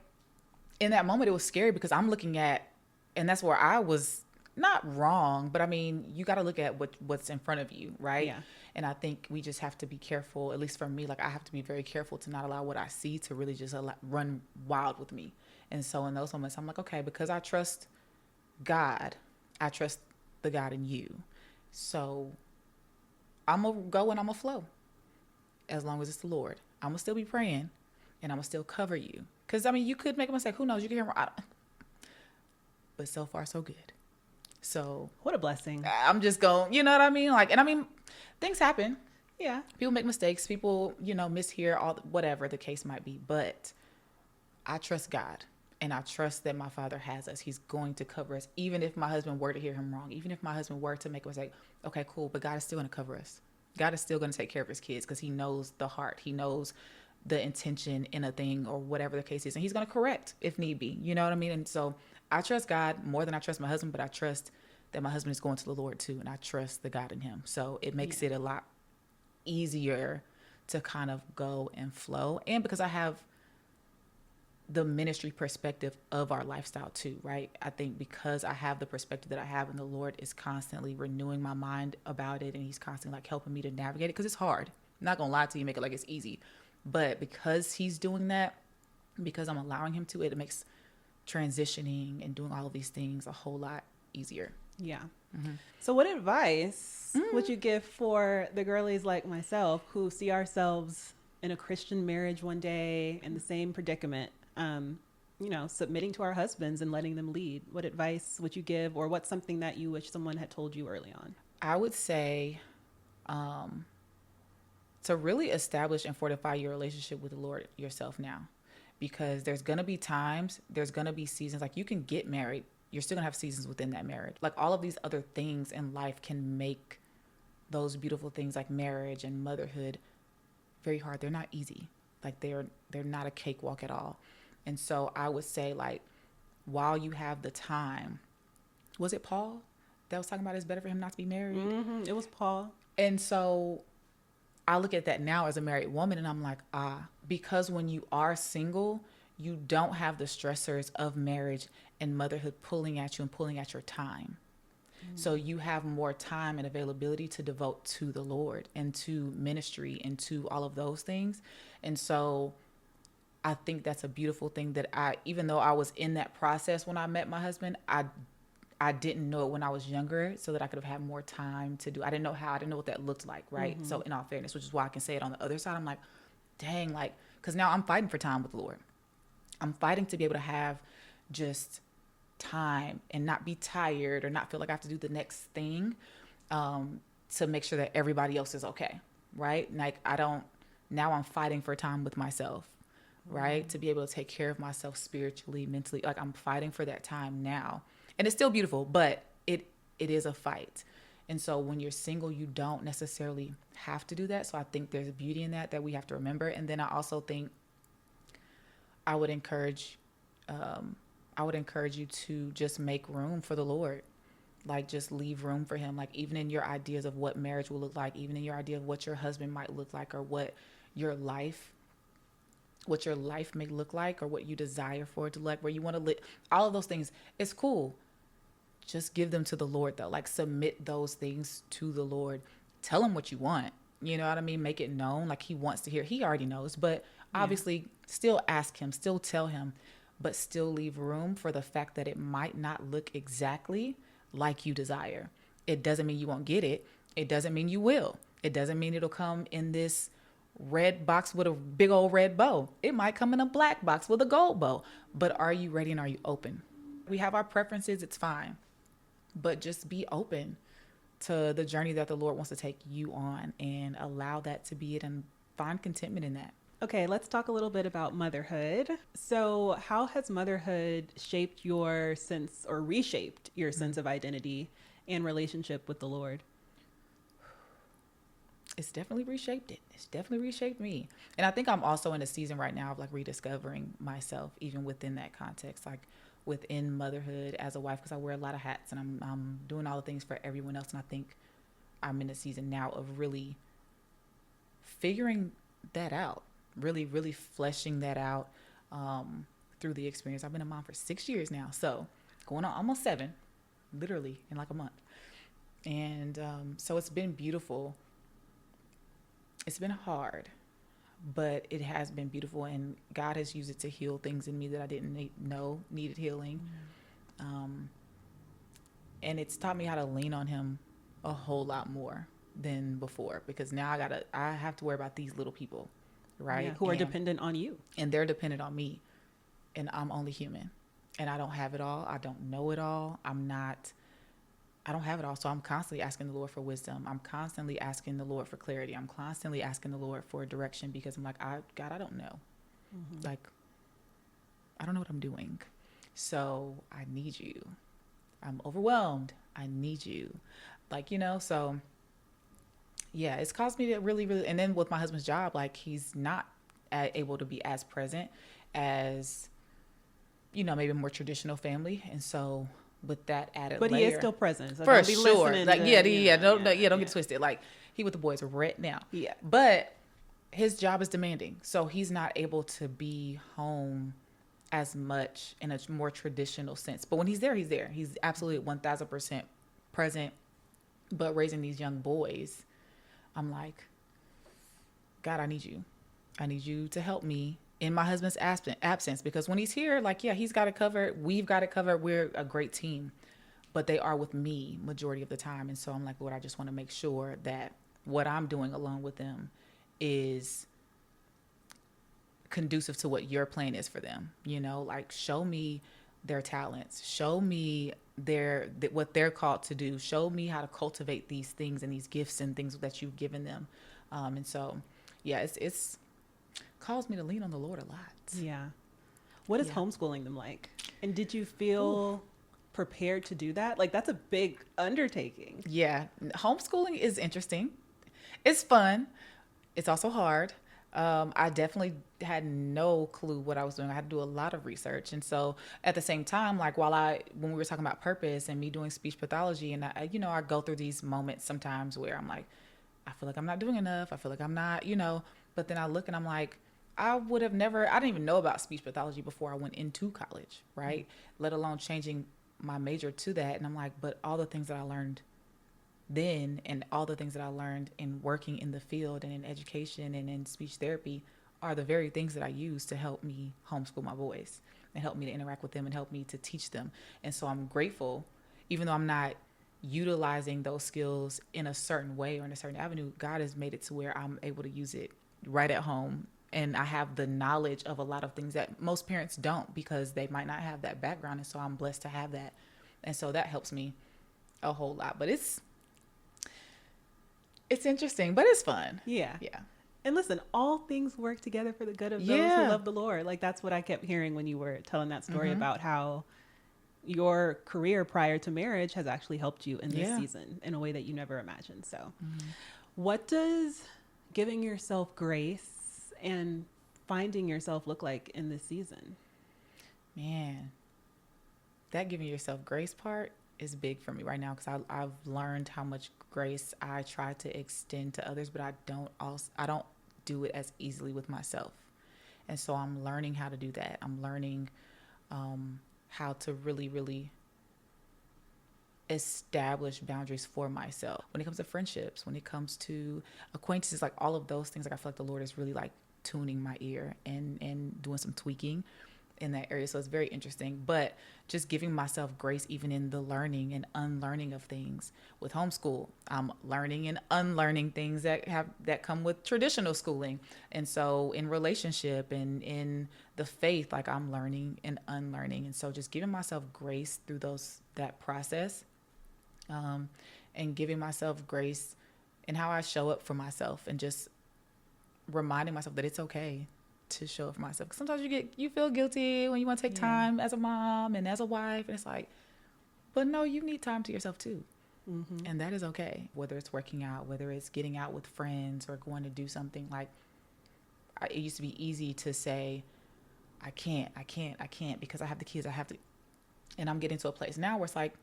in that moment, it was scary, because I'm looking at, and that's where I was not wrong, but I mean, you got to look at what's in front of you, right?
Yeah.
And I think we just have to be careful, at least for me, like I have to be very careful to not allow what I see to really just run wild with me. And so in those moments, I'm like, okay, because I trust God, I trust the God in you. So I'm going to go and I'm going to flow as long as it's the Lord. I'm going to still be praying and I'm going to still cover you. Because, I mean, you could make a mistake. Who knows? You can hear me. But so far, so good. So
what a blessing.
I'm just going, you know what I mean? Like, and I mean, things happen.
Yeah.
People make mistakes. People, mishear whatever the case might be. But I trust God. And I trust that my Father has us. He's going to cover us. Even if my husband were to hear him wrong. Even if my husband were to make a mistake. Okay, cool. But God is still going to cover us. God is still going to take care of his kids because he knows the heart. He knows the intention in a thing or whatever the case is. And he's going to correct if need be. You know what I mean? And so I trust God more than I trust my husband, but I trust that my husband is going to the Lord too. And I trust the God in him. So it makes it a lot easier to kind of go and flow. And because I have the ministry perspective of our lifestyle too, right? I think because I have the perspective that I have and the Lord is constantly renewing my mind about it and he's constantly like helping me to navigate it because it's hard. I'm not going to lie to you, make it like it's easy. But because he's doing that, because I'm allowing him to, it makes transitioning and doing all of these things a whole lot easier.
Yeah. Mm-hmm. So what advice would you give for the girlies like myself who see ourselves in a Christian marriage one day in the same predicament, submitting to our husbands and letting them lead? What advice would you give, or what's something that you wish someone had told you early on?
I would say to really establish and fortify your relationship with the Lord yourself now, because there's going to be times, there's going to be seasons, like you can get married, you're still gonna have seasons within that marriage. Like all of these other things in life can make those beautiful things like marriage and motherhood very hard. They're not easy. Like they're not a cakewalk at all. And so I would say, like, while you have the time, was it Paul that was talking about it's better for him not to be married?
Mm-hmm. It was Paul.
And so I look at that now as a married woman and I'm like, because when you are single, you don't have the stressors of marriage and motherhood pulling at you and pulling at your time. So you have more time and availability to devote to the Lord and to ministry and to all of those things. And so I think that's a beautiful thing that even though I was in that process when I met my husband, I didn't know it when I was younger so that I could have had more time to do. I didn't know what that looked like. Right. Mm-hmm. So in all fairness, which is why I can say it on the other side, I'm like, dang, like, cause now I'm fighting for time with the Lord. I'm fighting to be able to have just time and not be tired or not feel like I have to do the next thing to make sure that everybody else is okay, right? Like now I'm fighting for time with myself, right? Mm-hmm. To be able to take care of myself spiritually, mentally. Like I'm fighting for that time now. And it's still beautiful, but it is a fight. And so when you're single, you don't necessarily have to do that. So I think there's beauty in that we have to remember. And then I also think I would encourage you to just make room for the Lord. Like just leave room for him. Like even in your ideas of what marriage will look like, even in your idea of what your husband might look like or what your life may look like or what you desire for it to look like, where you want to live, all of those things, it's cool. Just give them to the Lord though. Like submit those things to the Lord. Tell him what you want. You know what I mean? Make it known. Like he wants to hear. He already knows, but obviously still ask him, still tell him, but still leave room for the fact that it might not look exactly like you desire. It doesn't mean you won't get it. It doesn't mean you will. It doesn't mean it'll come in this red box with a big old red bow. It might come in a black box with a gold bow. But are you ready and are you open? We have our preferences. It's fine. But just be open to the journey that the Lord wants to take you on and allow that to be it and find contentment in that.
Okay, let's talk a little bit about motherhood. So how has motherhood shaped your sense or reshaped your sense of identity and relationship with the Lord?
It's definitely reshaped it. It's definitely reshaped me. And I think I'm also in a season right now of like rediscovering myself, even within that context, like within motherhood as a wife, because I wear a lot of hats and I'm doing all the things for everyone else. And I think I'm in a season now of really figuring that out. Really, really fleshing that out through the experience. I've been a mom for 6 years now. So going on almost 7, literally in like a month. And so it's been beautiful. It's been hard, but it has been beautiful, and God has used it to heal things in me that I didn't know needed healing. And it's taught me how to lean on him a whole lot more than before, because now I have to worry about these little people, right?
Who are dependent on you.
And they're dependent on me, and I'm only human, and I don't have it all. I don't know it all. I don't have it all. So I'm constantly asking the Lord for wisdom. I'm constantly asking the Lord for clarity. I'm constantly asking the Lord for direction, because I'm like, God, I don't know. Like, I don't know what I'm doing. So I need you. I'm overwhelmed. I need you. Like, so yeah, it's caused me to really, really, and then with my husband's job, like, he's not able to be as present as, maybe a more traditional family. And so with that added
but
layer,
he is still present. So
for
don't be
sure.
listening
Like,
to,
don't get it twisted. Like, he with the boys right now.
Yeah.
But his job is demanding. So he's not able to be home as much in a more traditional sense. But when he's there, he's there. He's absolutely 1000% present. But raising these young boys, I'm like, God, I need you. I need you to help me in my husband's absence, because when he's here, like, yeah, he's got it covered. We've got it covered. We're a great team, but they are with me majority of the time. And so I'm like, Lord, I just want to make sure that what I'm doing along with them is conducive to what your plan is for them. Like, show me their talents, show me what they're called to do, show me how to cultivate these things and these gifts and things that you've given them. And so, yeah, it's caused me to lean on the Lord a lot.
Yeah. What is homeschooling them like? And did you feel prepared to do that? Like, that's a big undertaking.
Yeah. Homeschooling is interesting. It's fun. It's also hard. I definitely had no clue what I was doing. I had to do a lot of research. And so at the same time, like, when we were talking about purpose and me doing speech pathology, and I go through these moments sometimes where I'm like, I feel like I'm not doing enough. I feel like I'm not, but then I look and I'm like, I didn't even know about speech pathology before I went into college, right? Let alone changing my major to that. And I'm like, but all the things that I learned then and all the things that I learned in working in the field and in education and in speech therapy are the very things that I use to help me homeschool my boys and help me to interact with them and help me to teach them. And so I'm grateful, even though I'm not utilizing those skills in a certain way or in a certain avenue, God has made it to where I'm able to use it right at home. And I have the knowledge of a lot of things that most parents don't, because they might not have that background. And so I'm blessed to have that. And so that helps me a whole lot. But it's interesting, but it's fun.
Yeah.
Yeah.
And listen, all things work together for the good of those who love the Lord. Like, that's what I kept hearing when you were telling that story about how your career prior to marriage has actually helped you in this season in a way that you never imagined. So what does giving yourself grace and finding yourself look like in this season?
Man, that giving yourself grace part is big for me right now, because I've learned how much grace I try to extend to others, but I don't do it as easily with myself. And so I'm learning how to do that. I'm learning how to really, really establish boundaries for myself when it comes to friendships, when it comes to acquaintances, like all of those things. Like, I feel like the Lord is really like tuning my ear and doing some tweaking in that area. So it's very interesting, but just giving myself grace even in the learning and unlearning of things. With homeschool, I'm learning and unlearning things that come with traditional schooling. And so in relationship and in the faith, like, I'm learning and unlearning. And so just giving myself grace through that process, and giving myself grace in how I show up for myself, and just reminding myself that it's okay to show up for myself. 'Cause sometimes you feel guilty when you want to take time as a mom and as a wife, and it's like, but no, you need time to yourself too. And that is okay. Whether it's working out, whether it's getting out with friends or going to do something, like, it used to be easy to say, I can't because I have the kids, and I'm getting to a place now where it's like,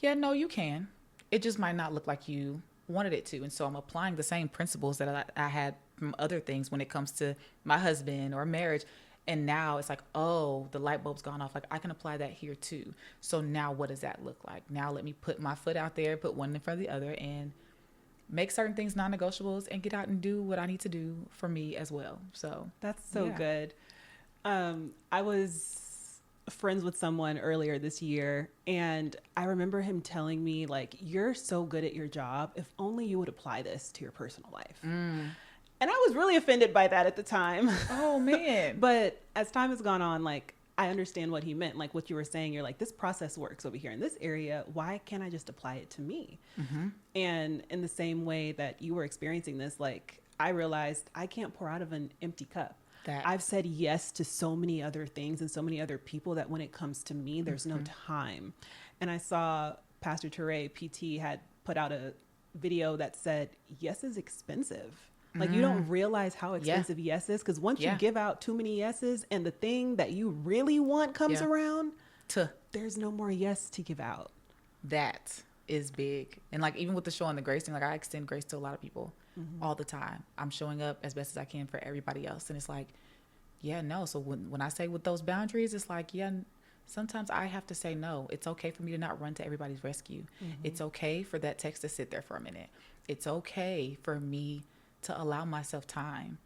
yeah, no, you can. It just might not look like you wanted it to. And so I'm applying the same principles that I had from other things when it comes to my husband or marriage. And now it's like, oh, the light bulb's gone off. Like, I can apply that here too. So now what does that look like? Now let me put my foot out there, put one in front of the other, and make certain things non-negotiables and get out and do what I need to do for me as well. So
that's so good. I was friends with someone earlier this year, and I remember him telling me, like, you're so good at your job. If only you would apply this to your personal life. And I was really offended by that at the time.
Oh, man.
But as time has gone on, like, I understand what he meant. Like what you were saying, you're like, this process works over here in this area. Why can't I just apply it to me? And in the same way that you were experiencing this, like, I realized I can't pour out of an empty cup. I've said yes to so many other things and so many other people that when it comes to me, there's no time. And I saw Pastor Ture, PT, had put out a video that said, yes is expensive. Like, you don't realize how expensive yes is, because once you give out too many yeses and the thing that you really want comes around, there's no more yes to give out.
That is big. And like, even with the showing the grace thing, like, I extend grace to a lot of people all the time. I'm showing up as best as I can for everybody else. And it's like, so when I say with those boundaries, it's like, sometimes I have to say no. It's okay for me to not run to everybody's rescue. It's okay for that text to sit there for a minute. It's okay for me to allow myself time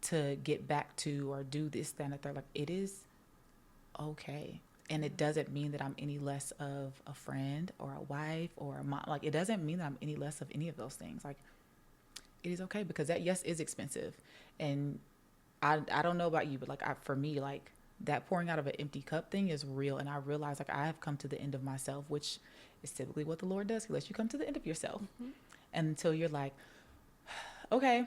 to get back to or do this, that, and the third. Like, it is okay. And it doesn't mean that I'm any less of a friend or a wife or a mom. Like, it doesn't mean that I'm any less of any of those things. Like, it is okay, because that yes is expensive. And I don't know about you, but like, for me, like, that pouring out of an empty cup thing is real. And I realize, like, I have come to the end of myself, which is typically what the Lord does. He lets you come to the end of yourself until you're like, okay,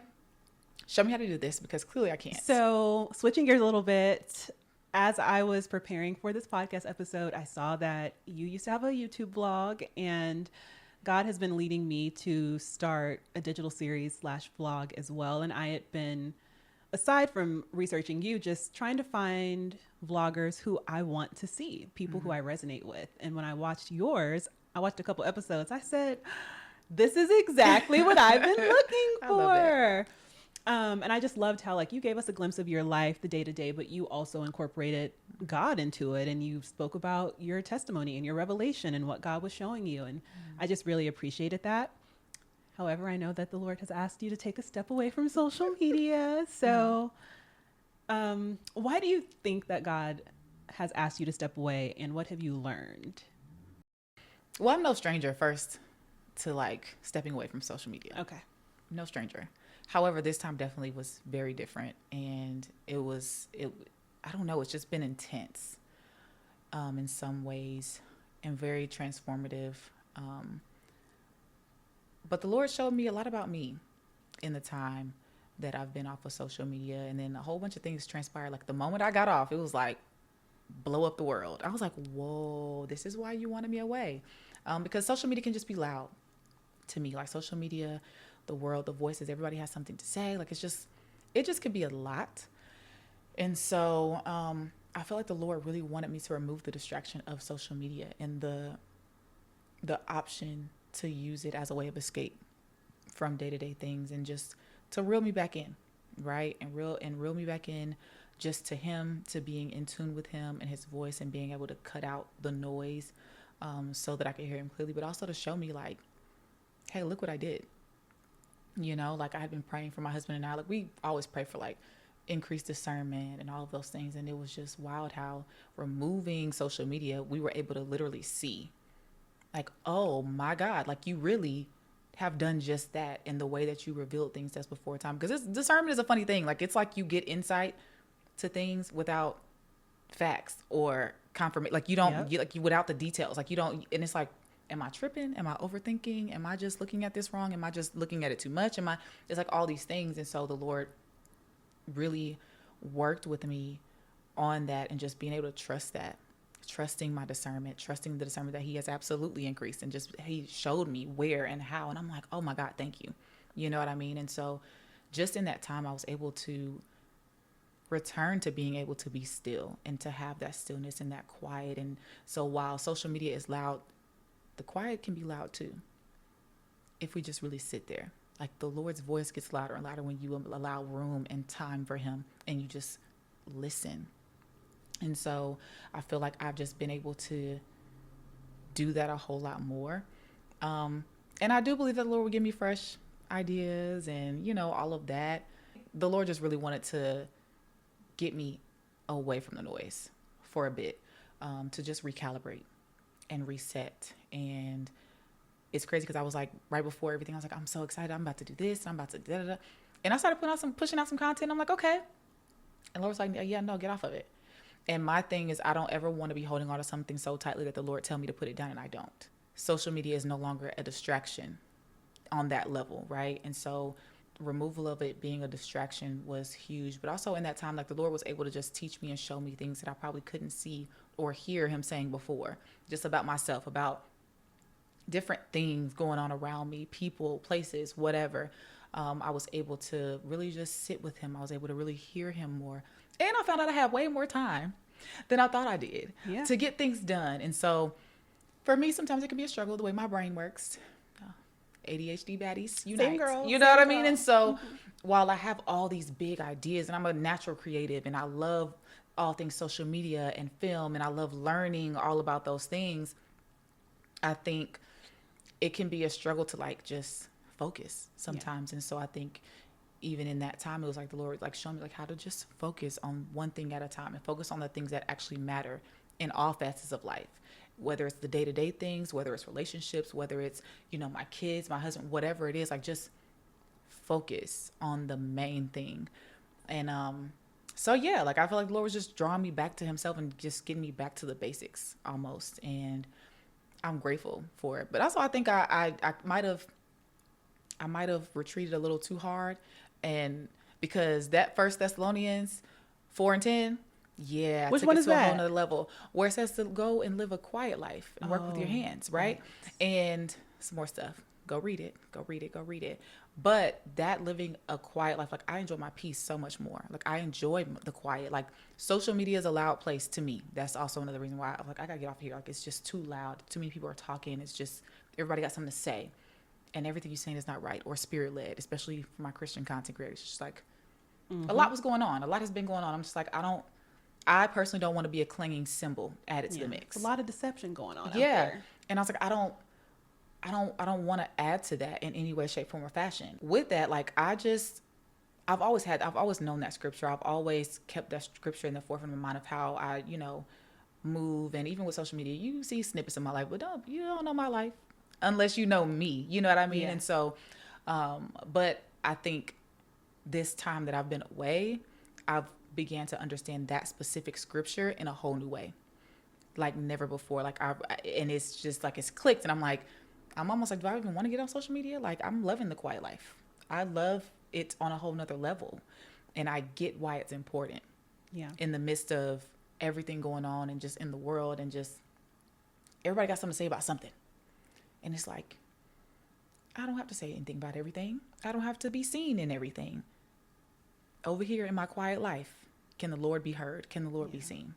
show me how to do this, because clearly I can't.
So switching gears a little bit, as I was preparing for this podcast episode, I saw that you used to have a YouTube blog, and God has been leading me to start a digital series / vlog as well. And I had been, aside from researching you, just trying to find vloggers who I want to see, people who I resonate with. And when I watched yours, I watched a couple episodes, I said, this is exactly what I've been looking for. And I just loved how, like, you gave us a glimpse of your life, the day to day, but you also incorporated God into it. And you spoke about your testimony and your revelation and what God was showing you. And I just really appreciated that. However, I know that the Lord has asked you to take a step away from social media. So why do you think that God has asked you to step away, and what have you learned?
Well, I'm no stranger first to like stepping away from social media.
Okay.
No stranger. However, this time definitely was very different, and I don't know, it's just been intense in some ways and very transformative. But the Lord showed me a lot about me in the time that I've been off of social media. And then a whole bunch of things transpired. Like, the moment I got off, it was like blow up the world. I was like, whoa, this is why you wanted me away. Because social media can just be loud to me. Like, social media, the world, the voices, everybody has something to say. Like, it just could be a lot. And so I feel like the Lord really wanted me to remove the distraction of social media and the option to use it as a way of escape from day-to-day things, and just to reel me back in, right? And reel me back in just to him, to being in tune with him and his voice, and being able to cut out the noise so that I could hear him clearly, but also to show me, like, hey, look what I did. You know, like, I had been praying for my husband and I, like, we always pray for like increased discernment and all of those things. And it was just wild how removing social media, we were able to literally see, like, oh my God, like, you really have done just that in the way that you revealed things that's before time. Because discernment is a funny thing. Like, it's like you get insight to things without facts or confirmation. Like, you don't get, you without the details. Like, you don't, and it's like, am I tripping? Am I overthinking? Am I just looking at this wrong? Am I just looking at it too much? It's like all these things. And so the Lord really worked with me on that, and just being able to trust that. Trusting my discernment, trusting the discernment that he has absolutely increased, and just he showed me where and how, and I'm like, oh my God, thank you. You know what I mean? And so just in that time, I was able to return to being able to be still and to have that stillness and that quiet. And so while social media is loud, the quiet can be loud too, if we just really sit there. Like, the Lord's voice gets louder and louder when you allow room and time for him, and you just listen. And so I feel like I've just been able to do that a whole lot more. And I do believe that the Lord will give me fresh ideas and, all of that. The Lord just really wanted to get me away from the noise for a bit, to just recalibrate and reset. And it's crazy because I was like, right before everything, I was like, I'm so excited. I'm about to do this. And I'm about to da-da-da. And I started pushing out some content. I'm like, okay. And the Lord's like, yeah, no, get off of it. And my thing is, I don't ever want to be holding on to something so tightly that the Lord tell me to put it down, and I don't. Social media is no longer a distraction on that level, right? And so removal of it being a distraction was huge. But also in that time, like, the Lord was able to just teach me and show me things that I probably couldn't see or hear him saying before, just about myself, about different things going on around me, people, places, whatever. I was able to really just sit with him. I was able to really hear him more. And I found out I had way more time than I thought I did to get things done. And so for me, sometimes it can be a struggle the way my brain works. ADHD baddies unite.
Same girl.
You know what I mean? And so while I have all these big ideas, and I'm a natural creative, and I love all things social media and film, and I love learning all about those things, I think it can be a struggle to like just focus sometimes. And so I think even in that time, it was like the Lord like showing me like how to just focus on one thing at a time and focus on the things that actually matter in all facets of life, whether it's the day-to-day things, whether it's relationships, whether it's, my kids, my husband, whatever it is, like just focus on the main thing. And so yeah, like I feel like the Lord was just drawing me back to himself and just getting me back to the basics almost. And I'm grateful for it. But also I think I might have retreated a little too hard. And because that 1 Thessalonians 4:10, yeah,
which
took
one
it
is
to a whole
that?
nother level, where it says to go and live a quiet life and work with your hands, right? And some more stuff. Go read it. But that living a quiet life, like I enjoy my peace so much more. Like I enjoy the quiet. Like social media is a loud place to me. That's also another reason why I'm like, I gotta get off here. Like it's just too loud. Too many people are talking. It's just everybody got something to say. And everything you're saying is not right or spirit-led, especially for my Christian content creators. It's just like a lot was going on. A lot has been going on. I'm just like, I personally don't want to be a clinging symbol added to the mix.
A lot of deception going on out
Yeah.
there.
And I was like, I don't want to add to that in any way, shape, form, or fashion. With that, like I've always known that scripture. I've always kept that scripture in the forefront of my mind of how I, move. And even with social media, you see snippets of my life, but you don't know my life unless you know me, you know what I mean? Yeah. And so, but I think this time that I've been away, I've began to understand that specific scripture in a whole new way, like never before. And it's just like, it's clicked. And I'm almost like, do I even want to get on social media? Like I'm loving the quiet life. I love it on a whole nother level. And I get why it's important. Yeah. In the midst of everything going on and just in the world and just everybody got something to say about something. And it's like, I don't have to say anything about everything. I don't have to be seen in everything. Over here in my quiet life, can the Lord be heard? Can the Lord be seen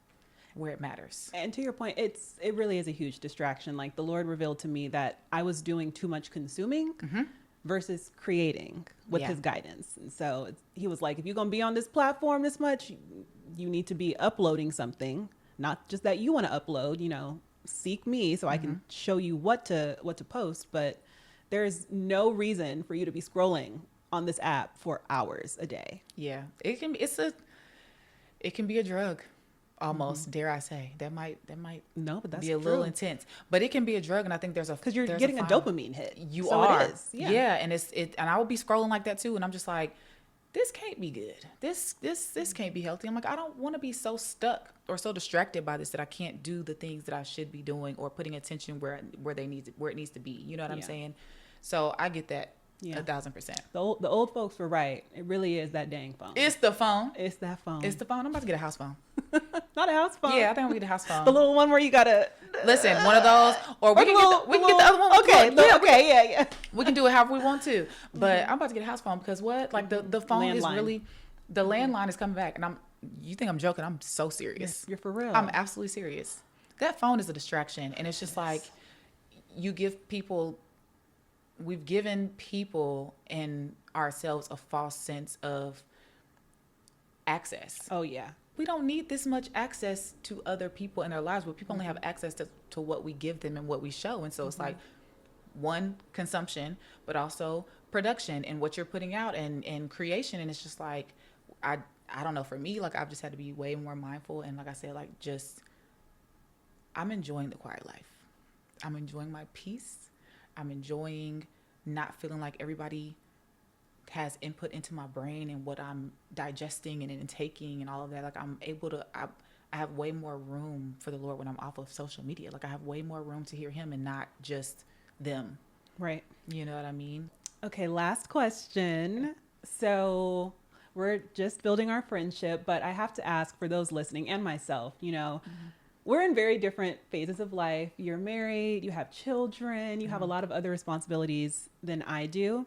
where it matters?
And to your point, it really is a huge distraction. Like the Lord revealed to me that I was doing too much consuming versus creating with his guidance. And so he was like, if you're going to be on this platform this much, you need to be uploading something, not just that you want to upload, seek me so I can show you what to post, but there's no reason for you to be scrolling on this app for hours a day.
Yeah. It can be a drug almost, dare I say. That might
no, but that's
be a little intense, but it can be a drug. And I think because you're
getting a dopamine hit.
You are. It is. Yeah. And and I will be scrolling like that too. And I'm just like, this can't be good. This can't be healthy. I'm like, I don't want to be so stuck or so distracted by this that I can't do the things that I should be doing or putting attention where it needs to be. You know what I'm saying? So I get that 1,000%.
The old folks were right. It really is that dang phone.
It's the phone.
It's that phone.
It's the phone. I'm about to get a house phone.
Not a house phone.
Yeah, I think I'm gonna get a house phone.
The little one where you gotta
listen. One of those, or we can get the other one.
Okay, yeah.
We can do it however we want to. But I'm about to get a house phone because what? Like the phone landline. Is really the landline is coming back, and you think I'm joking? I'm so serious.
You're for real.
I'm absolutely serious. That phone is a distraction, and it's just like we've given people and ourselves a false sense of access.
Oh yeah.
we don't need this much access to other people in their lives, but people only have access to what we give them and what we show. And so it's like, one, consumption, but also production and what you're putting out and creation. And it's just like, I don't know, for me, like I've just had to be way more mindful. And like I said, like just, I'm enjoying the quiet life. I'm enjoying my peace. I'm enjoying not feeling like everybody has input into my brain and what I'm digesting and taking and all of that. Like I'm able to, I have way more room for the Lord when I'm off of social media. Like I have way more room to hear him and not just them.
Right.
You know what I mean?
Okay, last question. So we're just building our friendship, but I have to ask for those listening and myself, we're in very different phases of life. You're married, you have children, you have a lot of other responsibilities than I do.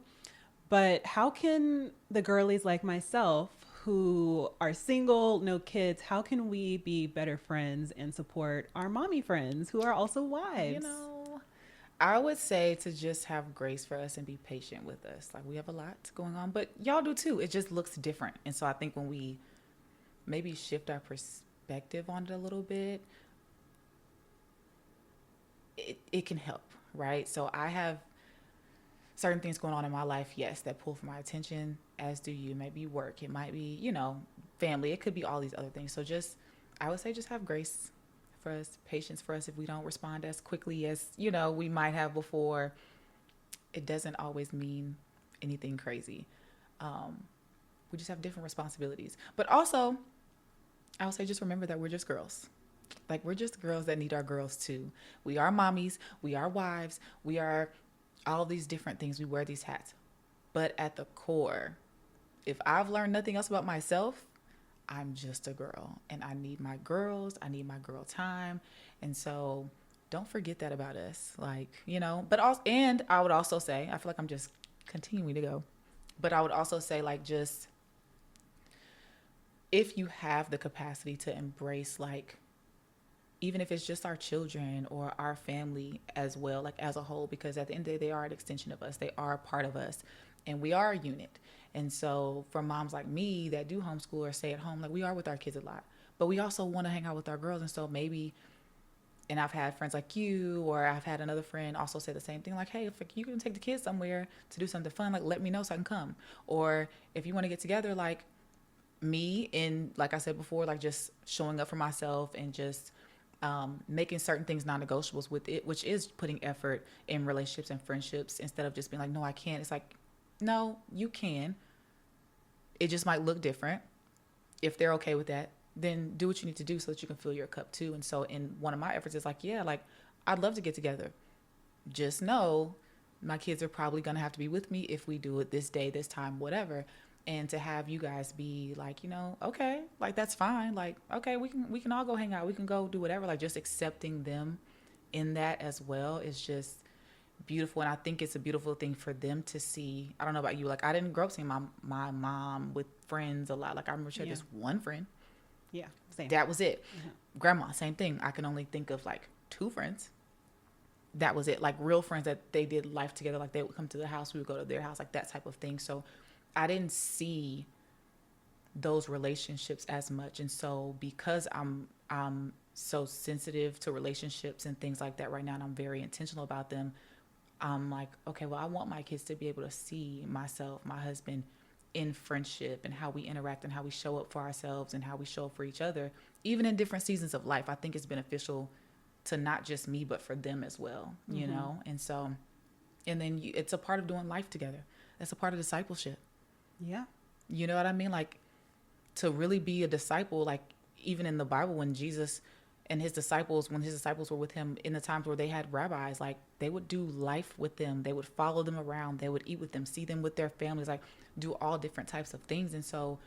But how can the girlies like myself who are single, no kids, how can we be better friends and support our mommy friends who are also wives?
I would say to just have grace for us and be patient with us. Like we have a lot going on, but y'all do too. It just looks different. And so I think when we maybe shift our perspective on it a little bit, it can help, right? So I have certain things going on in my life, yes, that pull for my attention, as do you. It might be work, it might be, family, it could be all these other things. So just, I would say just have grace for us, patience for us if we don't respond as quickly as, we might have before. It doesn't always mean anything crazy. We just have different responsibilities. But also, I would say just remember that we're just girls. Like we're just girls that need our girls too. We are mommies, we are wives, we are all these different things. We wear these hats. But at the core, if I've learned nothing else about myself, I'm just a girl and I need my girls. I need my girl time. And so don't forget that about us. Like, but also, and I would also say, I feel like I'm just continuing to go, but I would also say like, just if you have the capacity to embrace, like, even if it's just our children or our family as well, like as a whole, because at the end of the day, they are an extension of us. They are a part of us and we are a unit. And so for moms like me that do homeschool or stay at home, like we are with our kids a lot, but we also want to hang out with our girls. And so maybe, and I've had friends like you, or I've had another friend also say the same thing, like, hey, if you can take the kids somewhere to do something fun, like let me know so I can come. Or if you want to get together, like me, and like I said before, like just showing up for myself and just making certain things non-negotiables with it, which is putting effort in relationships and friendships instead of just being like, no, I can't. It's like, no, you can. It just might look different. If they're okay with that, then do what you need to do so that you can fill your cup too. And so in one of my efforts is like, yeah, like I'd love to get together. Just know my kids are probably going to have to be with me if we do it this day, this time, whatever. And to have you guys be like, okay, like that's fine. Like, okay, we can all go hang out. We can go do whatever. Like just accepting them in that as well is just beautiful. And I think it's a beautiful thing for them to see. I don't know about you. Like I didn't grow up seeing my mom with friends a lot. Like I remember she had just one friend.
Yeah, same.
That was it. Grandma, same thing. I can only think of like 2 friends. That was it. Like real friends that they did life together. Like they would come to the house, we would go to their house, like that type of thing. So I didn't see those relationships as much. And so because I'm so sensitive to relationships and things like that right now, and I'm very intentional about them, I'm like, okay, well, I want my kids to be able to see myself, my husband in friendship and how we interact and how we show up for ourselves and how we show up for each other, even in different seasons of life. I think it's beneficial to not just me, but for them as well, you know? And so, and then it's a part of doing life together. That's a part of discipleship.
Yeah.
You know what I mean? Like to really be a disciple, like even in the Bible, when Jesus and his disciples, when his disciples were with him in the times where they had rabbis, like they would do life with them. They would follow them around. They would eat with them, see them with their families, like do all different types of things. And so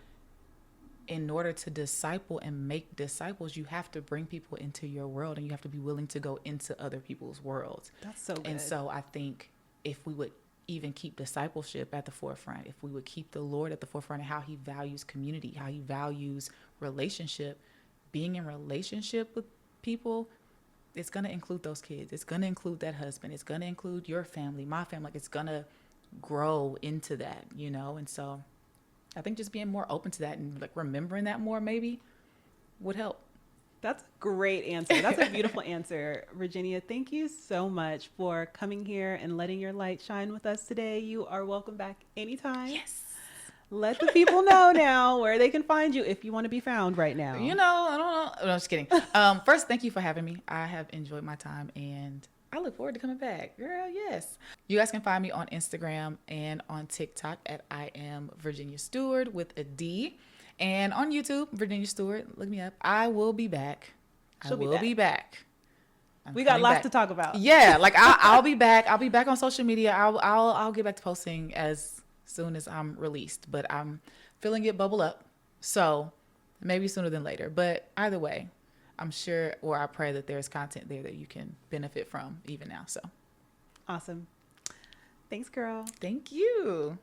in order to disciple and make disciples, you have to bring people into your world and you have to be willing to go into other people's worlds.
That's so good.
And so I think if we would even keep discipleship at the forefront, if we would keep the Lord at the forefront of how he values community, how he values relationship, being in relationship with people, it's going to include those kids. It's going to include that husband. It's going to include your family, my family. Like it's going to grow into that, you know? And so I think just being more open to that and like remembering that more maybe would help.
That's a great answer. That's a beautiful answer. Virginia, thank you so much for coming here and letting your light shine with us today. You are welcome back anytime.
Yes.
Let the people know now where they can find you if you want to be found right now.
You know, I don't know. No, I'm just kidding. First, thank you for having me. I have enjoyed my time and I look forward to coming back. Girl, yes. You guys can find me on Instagram and on TikTok at I am Virginia Steward with a D. And on YouTube, Virginia Steward. Look me up. I will be back. I will be back.
We got lots to talk about.
Yeah, like I'll be back. I'll be back on social media. I'll get back to posting as soon as I'm released, but I'm feeling it bubble up. So maybe sooner than later. But either way, I'm sure, or I pray that there's content there that you can benefit from even now. So
awesome. Thanks, girl.
Thank you.